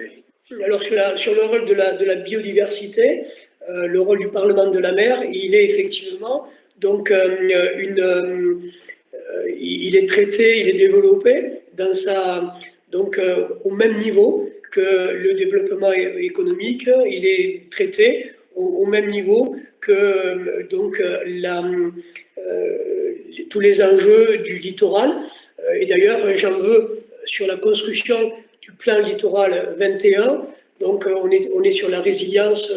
Oui. Alors sur le rôle de la biodiversité, le rôle du Parlement de la mer, il est effectivement donc il est traité, il est développé au même niveau que le développement économique, il est traité au même niveau que tous les enjeux du littoral. Et d'ailleurs, j'en veux sur la construction du plan littoral 21. Donc, on est sur la résilience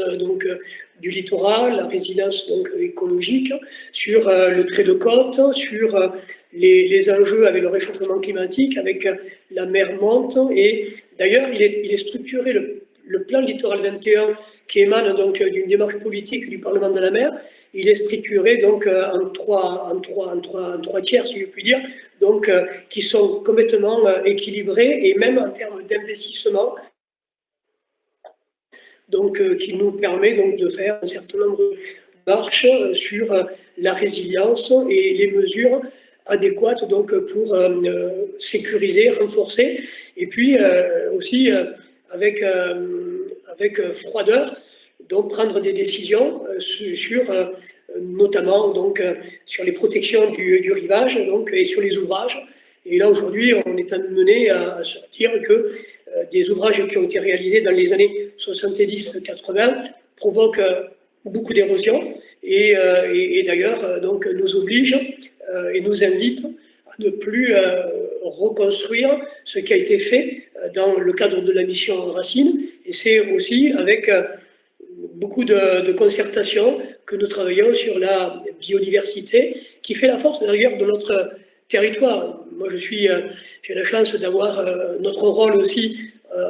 du littoral, la résilience écologique, sur le trait de côte, sur les enjeux avec le réchauffement climatique, avec la mer monte. Et d'ailleurs, il est structuré, le plan littoral 21, qui émane donc d'une démarche politique du Parlement de la mer, il est structuré donc en trois tiers, si je puis dire, donc qui sont complètement équilibrés et même en termes d'investissement, donc qui nous permet donc de faire un certain nombre de marches sur la résilience et les mesures adéquates donc pour sécuriser, renforcer, et puis aussi avec froideur, donc prendre des décisions sur notamment donc sur les protections du rivage donc et sur les ouvrages. Et là aujourd'hui on est amené à dire que des ouvrages qui ont été réalisés dans les années 70-80 provoquent beaucoup d'érosion et d'ailleurs donc nous obligent et nous invitent à ne plus reconstruire ce qui a été fait dans le cadre de la mission Racine. Et c'est aussi avec beaucoup de concertation que nous travaillons sur la biodiversité, qui fait la force d'ailleurs de notre territoire. Moi, j'ai la chance d'avoir notre rôle aussi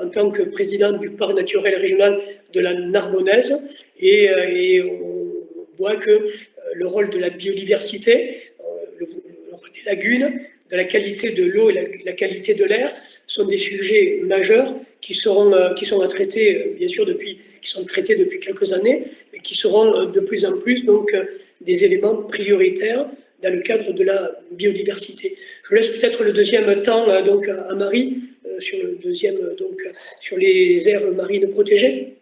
en tant que président du parc naturel régional de la Narbonnaise, et on voit que le rôle de la biodiversité, le rôle des lagunes, de la qualité de l'eau et la qualité de l'air sont des sujets majeurs qui sont à traiter, bien sûr, qui sont traités depuis quelques années, mais qui seront de plus en plus donc des éléments prioritaires dans le cadre de la biodiversité. Je laisse peut-être le deuxième temps donc à Marie sur le deuxième donc sur les aires marines protégées.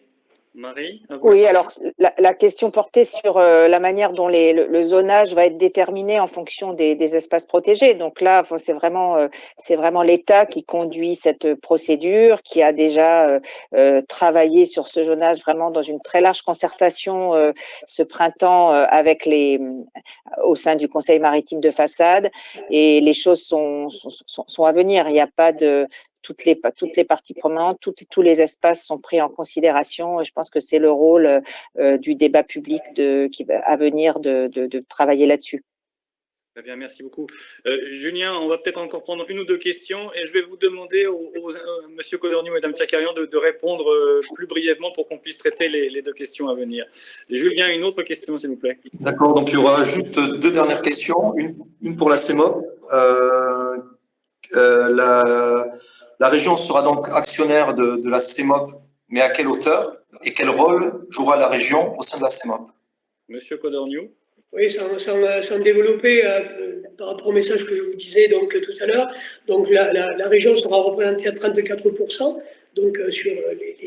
Marie, oui, alors la question portait sur la manière dont le zonage va être déterminé en fonction des espaces protégés. Donc là, c'est vraiment l'État qui conduit cette procédure, qui a déjà travaillé sur ce zonage vraiment dans une très large concertation ce printemps au sein du Conseil maritime de Façade, et les choses sont à venir. Il n'y a pas de toutes les parties prenantes, tous les espaces sont pris en considération, et je pense que c'est le rôle du débat public qui va à venir de travailler là-dessus. Très bien, merci beaucoup. Julien, on va peut-être encore prendre une ou deux questions, et je vais vous demander Monsieur Codorniou et Madame Tchakarian de répondre plus brièvement pour qu'on puisse traiter les deux questions à venir. Julien, une autre question, s'il vous plaît. D'accord, donc il y aura juste deux dernières questions, une pour la CEMOP. La région sera donc actionnaire de la CEMOP, mais à quelle hauteur et quel rôle jouera la région au sein de la CEMOP? Monsieur Codorniou. Oui, sans développer par rapport au message que je vous disais donc tout à l'heure. Donc la région sera représentée à 34% donc sur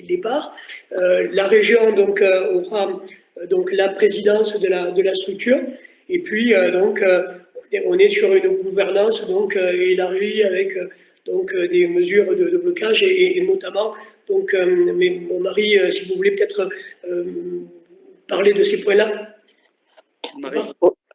les parts. La région donc aura donc la présidence de la structure, et puis donc on est sur une gouvernance donc élargie avec donc des mesures de blocage, et notamment donc mais mon mari, si vous voulez peut-être parler de ces points-là. Marie.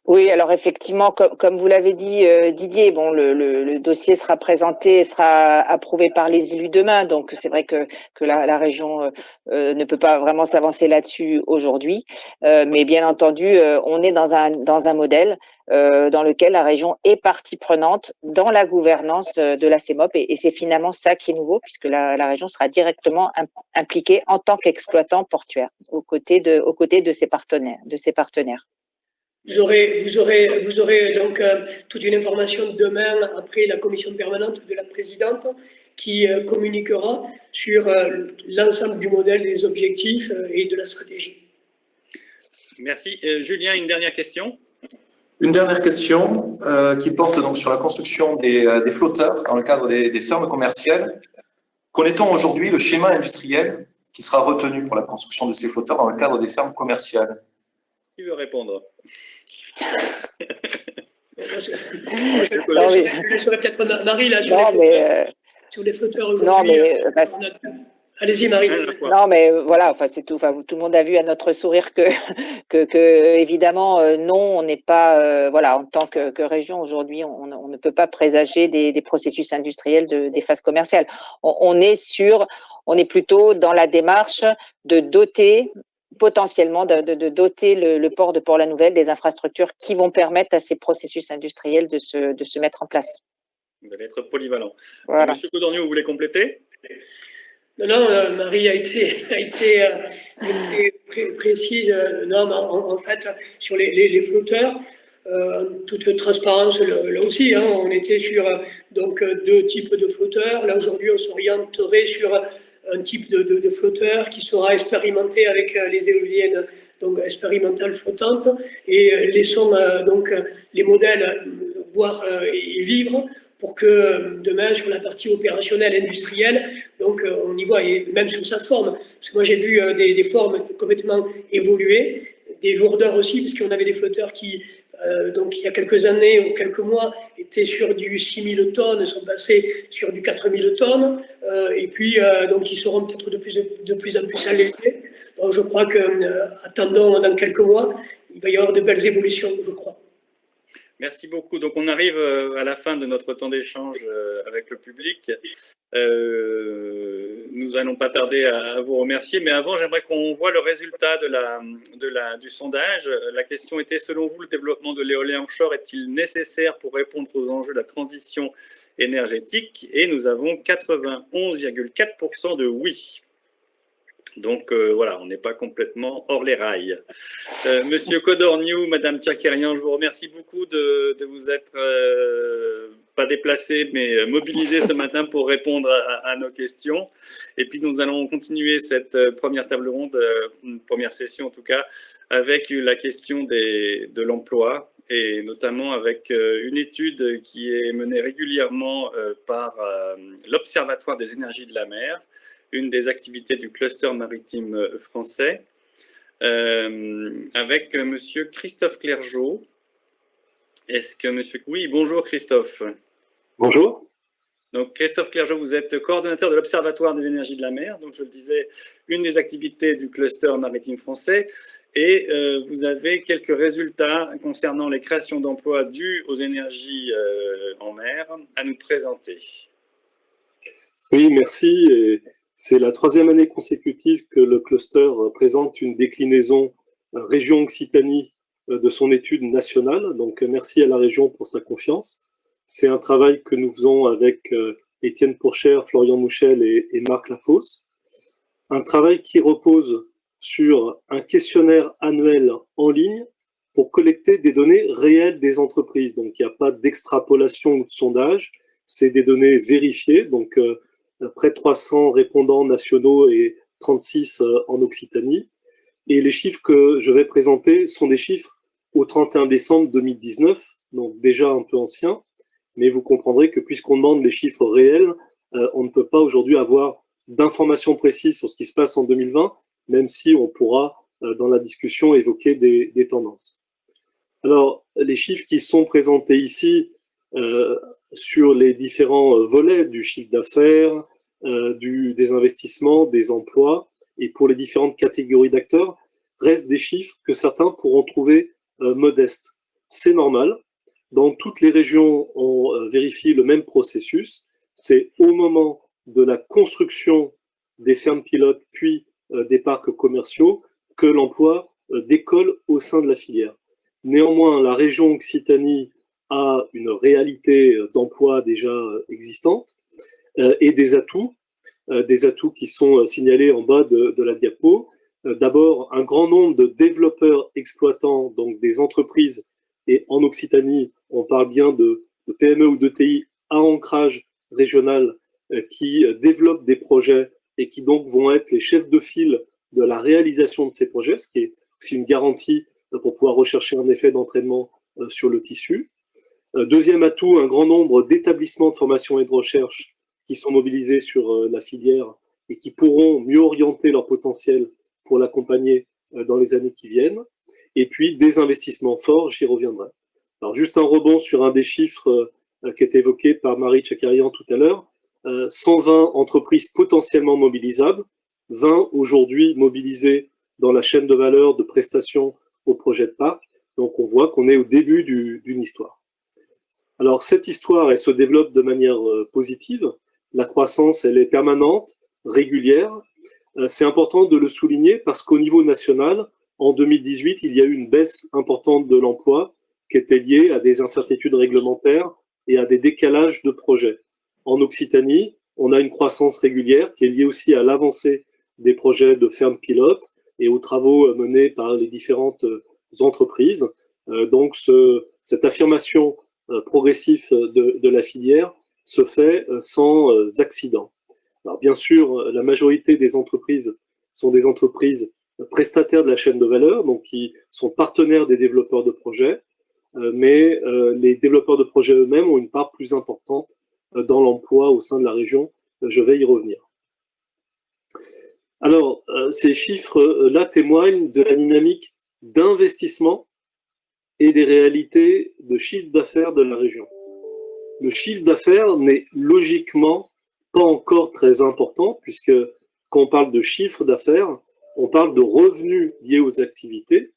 Oui, alors effectivement, comme vous l'avez dit, Didier, bon, le dossier sera présenté, sera approuvé par les élus demain. Donc c'est vrai que la région ne peut pas vraiment s'avancer là-dessus aujourd'hui, mais bien entendu, on est dans un modèle dans lequel la région est partie prenante dans la gouvernance de la CEMOP, et c'est finalement ça qui est nouveau, puisque la région sera directement impliquée en tant qu'exploitant portuaire aux côtés de ses partenaires. Vous aurez donc toute une information demain après la commission permanente de la présidente qui communiquera sur l'ensemble du modèle, des objectifs et de la stratégie. Merci. Julien, une dernière question. Une dernière question qui porte donc sur la construction des flotteurs dans le cadre des fermes commerciales. Connaît-on aujourd'hui le schéma industriel qui sera retenu pour la construction de ces flotteurs dans le cadre des fermes commerciales? Qui veut répondre? Je laisserai peut-être Marie là sur les flotteurs aujourd'hui. Allez-y, Marie. Non, mais voilà, enfin c'est tout. Enfin, tout le monde a vu à notre sourire que évidemment non, on n'est pas voilà, en tant que région aujourd'hui, on ne peut pas présager des processus industriels des phases commerciales. On est plutôt dans la démarche de doter potentiellement de doter le port de Port-la-Nouvelle des infrastructures qui vont permettre à ces processus industriels de se mettre en place. Vous allez être polyvalent. Voilà. Monsieur Codorniou, vous voulez compléter? Non, Marie a été précise. Non, mais en fait, sur les flotteurs, toute transparence, là aussi, hein, on était sur donc deux types de flotteurs. Là, aujourd'hui, on s'orienterait sur un type de flotteur qui sera expérimenté avec les éoliennes donc expérimentales flottantes, et laissons donc les modèles voir et vivre pour que demain, sur la partie opérationnelle industrielle, donc on y voit, et même sous sa forme, parce que moi j'ai vu des formes complètement évoluer, des lourdeurs aussi, parce qu'on avait des flotteurs qui, donc il y a quelques années ou quelques mois, étaient sur du 6000 tonnes, sont passés sur du 4000 tonnes, et puis donc ils seront peut-être de plus en plus allégés. Donc je crois que attendons dans quelques mois, il va y avoir de belles évolutions, je crois. Merci beaucoup. Donc, on arrive à la fin de notre temps d'échange avec le public. Nous n'allons pas tarder à vous remercier, mais avant, j'aimerais qu'on voit le résultat du sondage. La question était, selon vous, le développement de l'éolien offshore est-il nécessaire pour répondre aux enjeux de la transition énergétique? Et nous avons 91,4% de oui. Donc voilà, on n'est pas complètement hors les rails. Monsieur Codorniou, Madame Tchakerian, je vous remercie beaucoup de vous être pas déplacé, mais mobilisé ce matin pour répondre à nos questions. Et puis nous allons continuer cette première table ronde, première session en tout cas, avec la question de l'emploi, et notamment avec une étude qui est menée régulièrement par l'Observatoire des énergies de la mer, une des activités du cluster maritime français, avec monsieur Christophe Clergeau. Est-ce que monsieur... Oui, bonjour Christophe. Bonjour. Donc Christophe Clergeau, vous êtes coordonnateur de l'Observatoire des énergies de la mer, donc je le disais, une des activités du cluster maritime français, et vous avez quelques résultats concernant les créations d'emplois dues aux énergies en mer à nous présenter. Oui, merci. Et c'est la 3e année consécutive que le cluster présente une déclinaison région Occitanie de son étude nationale. Donc, merci à la région pour sa confiance. C'est un travail que nous faisons avec Étienne Pourchère, Florian Mouchel et Marc Lafosse. Un travail qui repose sur un questionnaire annuel en ligne pour collecter des données réelles des entreprises. Donc, il n'y a pas d'extrapolation ou de sondage. C'est des données vérifiées. Donc, près de 300 répondants nationaux et 36 en Occitanie. Et les chiffres que je vais présenter sont des chiffres au 31 décembre 2019, donc déjà un peu anciens, mais vous comprendrez que puisqu'on demande les chiffres réels, on ne peut pas aujourd'hui avoir d'informations précises sur ce qui se passe en 2020, même si on pourra, dans la discussion, évoquer des tendances. Alors, les chiffres qui sont présentés ici, sur les différents volets du chiffre d'affaires, des investissements, des emplois, et pour les différentes catégories d'acteurs, restent des chiffres que certains pourront trouver modestes. C'est normal. Dans toutes les régions, on vérifie le même processus. C'est au moment de la construction des fermes pilotes, puis des parcs commerciaux, que l'emploi décolle au sein de la filière. Néanmoins, la région Occitanie a une réalité d'emploi déjà existante et des atouts qui sont signalés en bas de la diapo. D'abord, un grand nombre de développeurs exploitants, donc des entreprises, et en Occitanie, on parle bien de PME ou d'ETI à ancrage régional qui développent des projets et qui donc vont être les chefs de file de la réalisation de ces projets, ce qui est aussi une garantie pour pouvoir rechercher un effet d'entraînement sur le tissu. Deuxième atout, un grand nombre d'établissements de formation et de recherche qui sont mobilisés sur la filière et qui pourront mieux orienter leur potentiel pour l'accompagner dans les années qui viennent. Et puis, des investissements forts, j'y reviendrai. Alors, juste un rebond sur un des chiffres qui est évoqué par Marie Tchakerian tout à l'heure. 120 entreprises potentiellement mobilisables, 20 aujourd'hui mobilisées dans la chaîne de valeur de prestations au projet de parc. Donc, on voit qu'on est au début d'une histoire. Alors, cette histoire, elle se développe de manière positive. La croissance, elle est permanente, régulière. C'est important de le souligner parce qu'au niveau national, en 2018, il y a eu une baisse importante de l'emploi qui était liée à des incertitudes réglementaires et à des décalages de projets. En Occitanie, on a une croissance régulière qui est liée aussi à l'avancée des projets de fermes pilotes et aux travaux menés par les différentes entreprises. Donc, cette affirmation progressive de la filière se fait sans accident. Alors, bien sûr, la majorité des entreprises sont des entreprises prestataires de la chaîne de valeur, donc qui sont partenaires des développeurs de projets, mais les développeurs de projets eux-mêmes ont une part plus importante dans l'emploi au sein de la région. Je vais y revenir. Alors, ces chiffres-là témoignent de la dynamique d'investissement et des réalités de chiffre d'affaires de la région. Le chiffre d'affaires n'est logiquement pas encore très important, puisque quand on parle de chiffre d'affaires, on parle de revenus liés aux activités.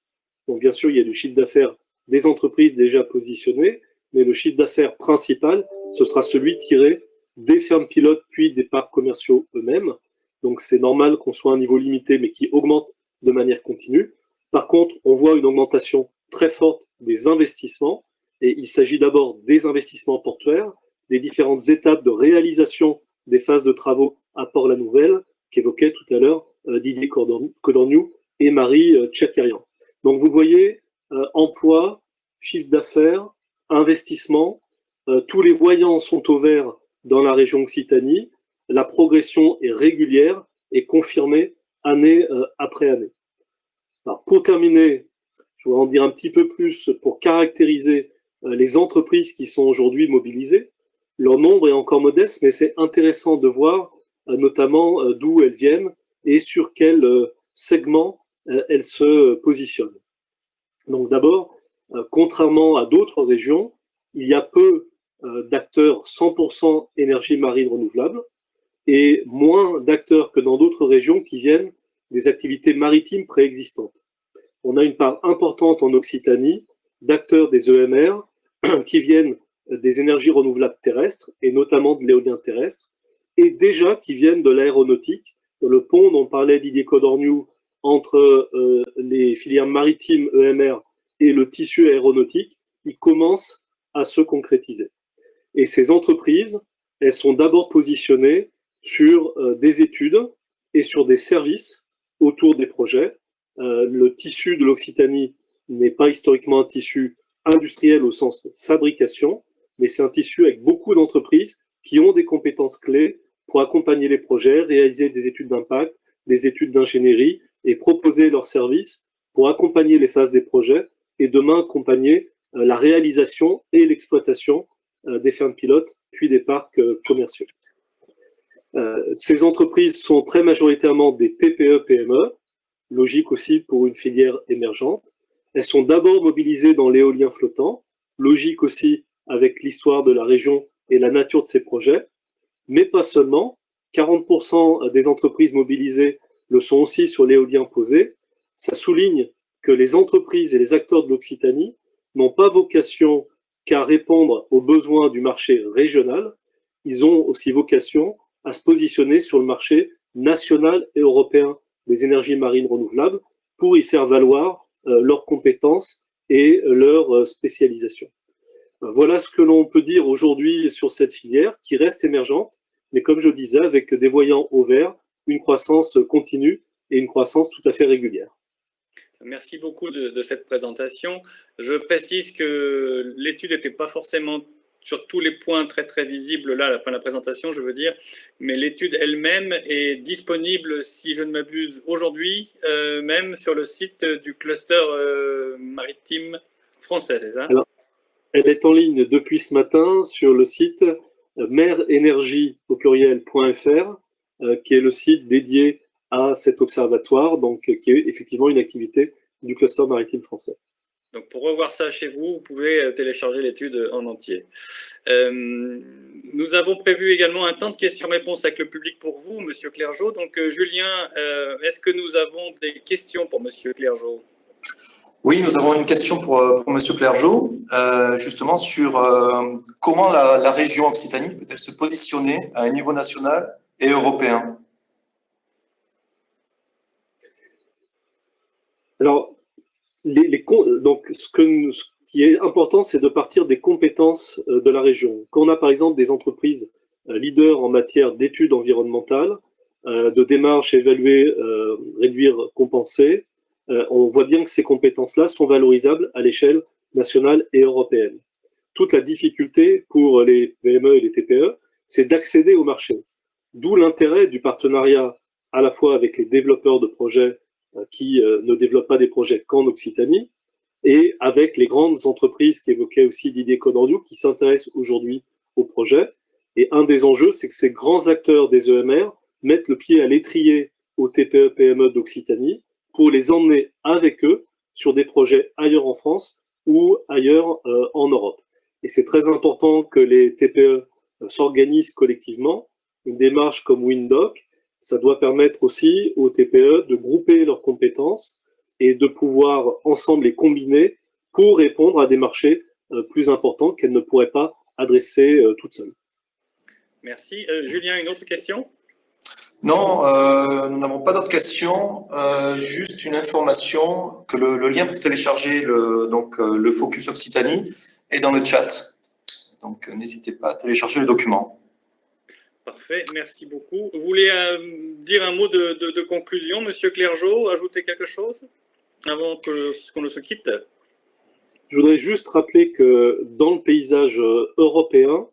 Donc, bien sûr, il y a du chiffre d'affaires des entreprises déjà positionnées, mais le chiffre d'affaires principal, ce sera celui tiré des fermes pilotes puis des parcs commerciaux eux-mêmes. Donc c'est normal qu'on soit à un niveau limité, mais qui augmente de manière continue. Par contre, on voit une augmentation très forte des investissements, et il s'agit d'abord des investissements portuaires, des différentes étapes de réalisation des phases de travaux à Port-la-Nouvelle, qu'évoquaient tout à l'heure Didier Codorniou et Marie Tchakarian. Donc vous voyez, emploi, chiffre d'affaires, investissement, tous les voyants sont au vert dans la région Occitanie, la progression est régulière et confirmée année après année. Alors, pour terminer, je voudrais en dire un petit peu plus pour caractériser les entreprises qui sont aujourd'hui mobilisées. Leur nombre est encore modeste, mais c'est intéressant de voir notamment d'où elles viennent et sur quel segment elles se positionnent. Donc d'abord, contrairement à d'autres régions, il y a peu d'acteurs 100% énergie marine renouvelable et moins d'acteurs que dans d'autres régions qui viennent des activités maritimes préexistantes. On a une part importante en Occitanie d'acteurs des EMR qui viennent des énergies renouvelables terrestres et notamment de l'éolien terrestre et déjà qui viennent de l'aéronautique. Le pont dont parlait Didier Codorniou entre les filières maritimes EMR et le tissu aéronautique, il commence à se concrétiser. Et ces entreprises, elles sont d'abord positionnées sur des études et sur des services autour des projets. Le tissu de l'Occitanie n'est pas historiquement un tissu industriel au sens de fabrication, mais c'est un tissu avec beaucoup d'entreprises qui ont des compétences clés pour accompagner les projets, réaliser des études d'impact, des études d'ingénierie et proposer leurs services pour accompagner les phases des projets et demain accompagner la réalisation et l'exploitation des fermes pilotes, puis des parcs commerciaux. Ces entreprises sont très majoritairement des TPE-PME, logique aussi pour une filière émergente. Elles sont d'abord mobilisées dans l'éolien flottant, logique aussi avec l'histoire de la région et la nature de ces projets, mais pas seulement. 40% des entreprises mobilisées le sont aussi sur l'éolien posé. Ça souligne que les entreprises et les acteurs de l'Occitanie n'ont pas vocation qu'à répondre aux besoins du marché régional. Ils ont aussi vocation à se positionner sur le marché national et européen des énergies marines renouvelables pour y faire valoir leurs compétences et leur spécialisation. Voilà ce que l'on peut dire aujourd'hui sur cette filière qui reste émergente, mais comme je le disais, avec des voyants au vert, une croissance continue et une croissance tout à fait régulière. Merci beaucoup de cette présentation. Je précise que l'étude n'était pas forcément sur tous les points très très visibles là à la fin de la présentation, je veux dire, mais l'étude elle-même est disponible, si je ne m'abuse, aujourd'hui, même sur le site du cluster maritime français, c'est ça? Alors, elle est en ligne depuis ce matin sur le site merenergie au pluriel.fr, qui est le site dédié à cet observatoire, donc qui est effectivement une activité du cluster maritime français. Donc, pour revoir ça chez vous, vous pouvez télécharger l'étude en entier. Nous avons prévu également un temps de questions-réponses avec le public pour vous, Monsieur Clergeau. Donc, Julien, est-ce que nous avons des questions pour Monsieur Clergeau? Oui, nous avons une question pour Monsieur Clergeau, justement sur comment la région Occitanie peut-elle se positionner à un niveau national et européen? Alors, donc, ce qui est important, c'est de partir des compétences de la région. Quand on a par exemple des entreprises leaders en matière d'études environnementales, de démarches évaluer, réduire, compenser, on voit bien que ces compétences-là sont valorisables à l'échelle nationale et européenne. Toute la difficulté pour les PME et les TPE, c'est d'accéder au marché. D'où l'intérêt du partenariat à la fois avec les développeurs de projets qui ne développent pas des projets qu'en Occitanie, et avec les grandes entreprises qu'évoquait aussi Didier Codorniou, qui s'intéressent aujourd'hui au projet. Et un des enjeux, c'est que ces grands acteurs des EMR mettent le pied à l'étrier aux TPE-PME d'Occitanie pour les emmener avec eux sur des projets ailleurs en France ou ailleurs en Europe. Et c'est très important que les TPE s'organisent collectivement. Une démarche comme Windoc, ça doit permettre aussi aux TPE de grouper leurs compétences et de pouvoir ensemble les combiner pour répondre à des marchés plus importants qu'elle ne pourrait pas adresser toute seule. Merci. Julien, une autre question? Non, nous n'avons pas d'autres questions. Juste une information que le lien pour télécharger le Focus Occitanie est dans le chat. Donc, n'hésitez pas à télécharger le document. Parfait, merci beaucoup. Vous voulez dire un mot de conclusion, Monsieur Clergeau, ajouter quelque chose avant qu'on ne se quitte? Je voudrais juste rappeler que dans le paysage européen,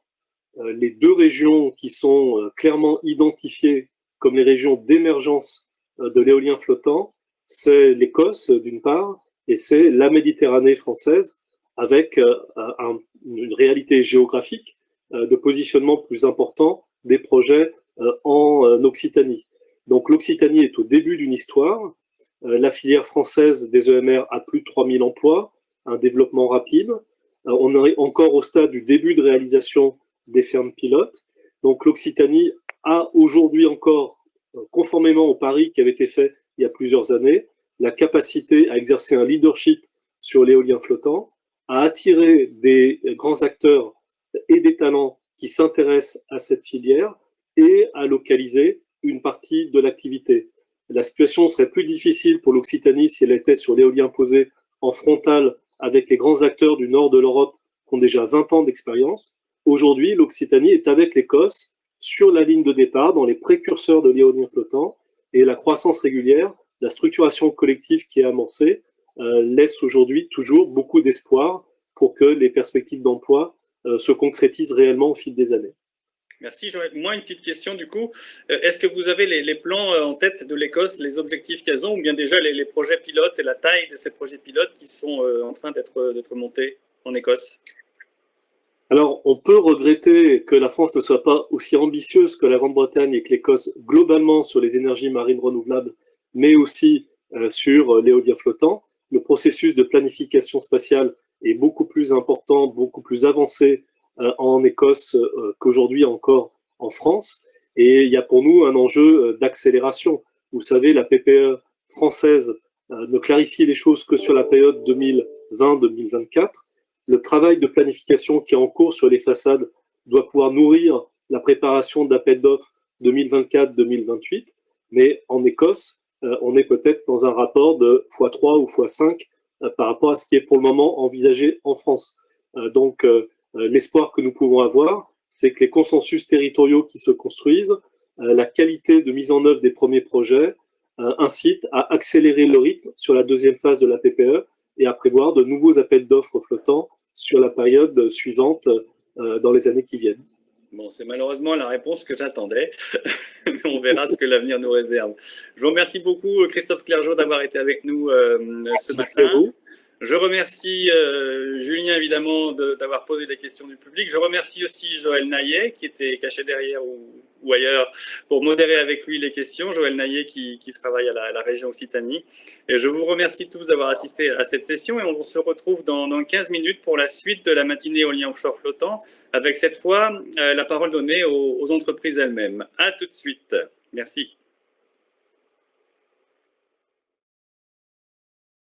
les deux régions qui sont clairement identifiées comme les régions d'émergence de l'éolien flottant, c'est l'Écosse d'une part, et c'est la Méditerranée française, avec une réalité géographique de positionnement plus important des projets en Occitanie. Donc l'Occitanie est au début d'une histoire. La filière française des EMR a plus de 3000 emplois, un développement rapide. On est encore au stade du début de réalisation des fermes pilotes. Donc l'Occitanie a aujourd'hui encore, conformément au pari qui avait été fait il y a plusieurs années, la capacité à exercer un leadership sur l'éolien flottant, à attirer des grands acteurs et des talents qui s'intéressent à cette filière et à localiser une partie de l'activité. La situation serait plus difficile pour l'Occitanie si elle était sur l'éolien posé en frontal avec les grands acteurs du nord de l'Europe qui ont déjà 20 ans d'expérience. Aujourd'hui, l'Occitanie est avec l'Écosse sur la ligne de départ, dans les précurseurs de l'éolien flottant, et la croissance régulière, la structuration collective qui est amorcée, laisse aujourd'hui toujours beaucoup d'espoir pour que les perspectives d'emploi se concrétisent réellement au fil des années. Merci. Moi, une petite question du coup. Est-ce que vous avez les plans en tête de l'Écosse, les objectifs qu'elles ont, ou bien déjà les projets pilotes et la taille de ces projets pilotes qui sont en train d'être montés en Écosse? Alors, on peut regretter que la France ne soit pas aussi ambitieuse que la Grande-Bretagne et que l'Écosse globalement sur les énergies marines renouvelables, mais aussi sur l'éolien flottant. Le processus de planification spatiale est beaucoup plus important, beaucoup plus avancé en Écosse qu'aujourd'hui encore en France. Et il y a pour nous un enjeu d'accélération. Vous savez, la PPE française ne clarifie les choses que sur la période 2020-2024. Le travail de planification qui est en cours sur les façades doit pouvoir nourrir la préparation d'appels d'offres 2024-2028. Mais en Écosse, on est peut-être dans un rapport de x3 ou x5 par rapport à ce qui est pour le moment envisagé en France. Donc, l'espoir que nous pouvons avoir, c'est que les consensus territoriaux qui se construisent, la qualité de mise en œuvre des premiers projets, incitent à accélérer le rythme sur la deuxième phase de la PPE et à prévoir de nouveaux appels d'offres flottants sur la période suivante dans les années qui viennent. Bon, c'est malheureusement la réponse que j'attendais. On verra ce que l'avenir nous réserve. Je vous remercie beaucoup, Christophe Clergeau, d'avoir été avec nous ce matin. Je remercie Julien, évidemment, d'avoir posé des questions du public. Je remercie aussi Joël Naillet, qui était caché derrière ou ailleurs, pour modérer avec lui les questions. Joël Naillet, qui travaille à la région Occitanie. Et je vous remercie tous d'avoir assisté à cette session. Et on se retrouve dans 15 minutes pour la suite de la matinée éolien offshore flottant, avec cette fois la parole donnée aux entreprises elles-mêmes. À tout de suite. Merci.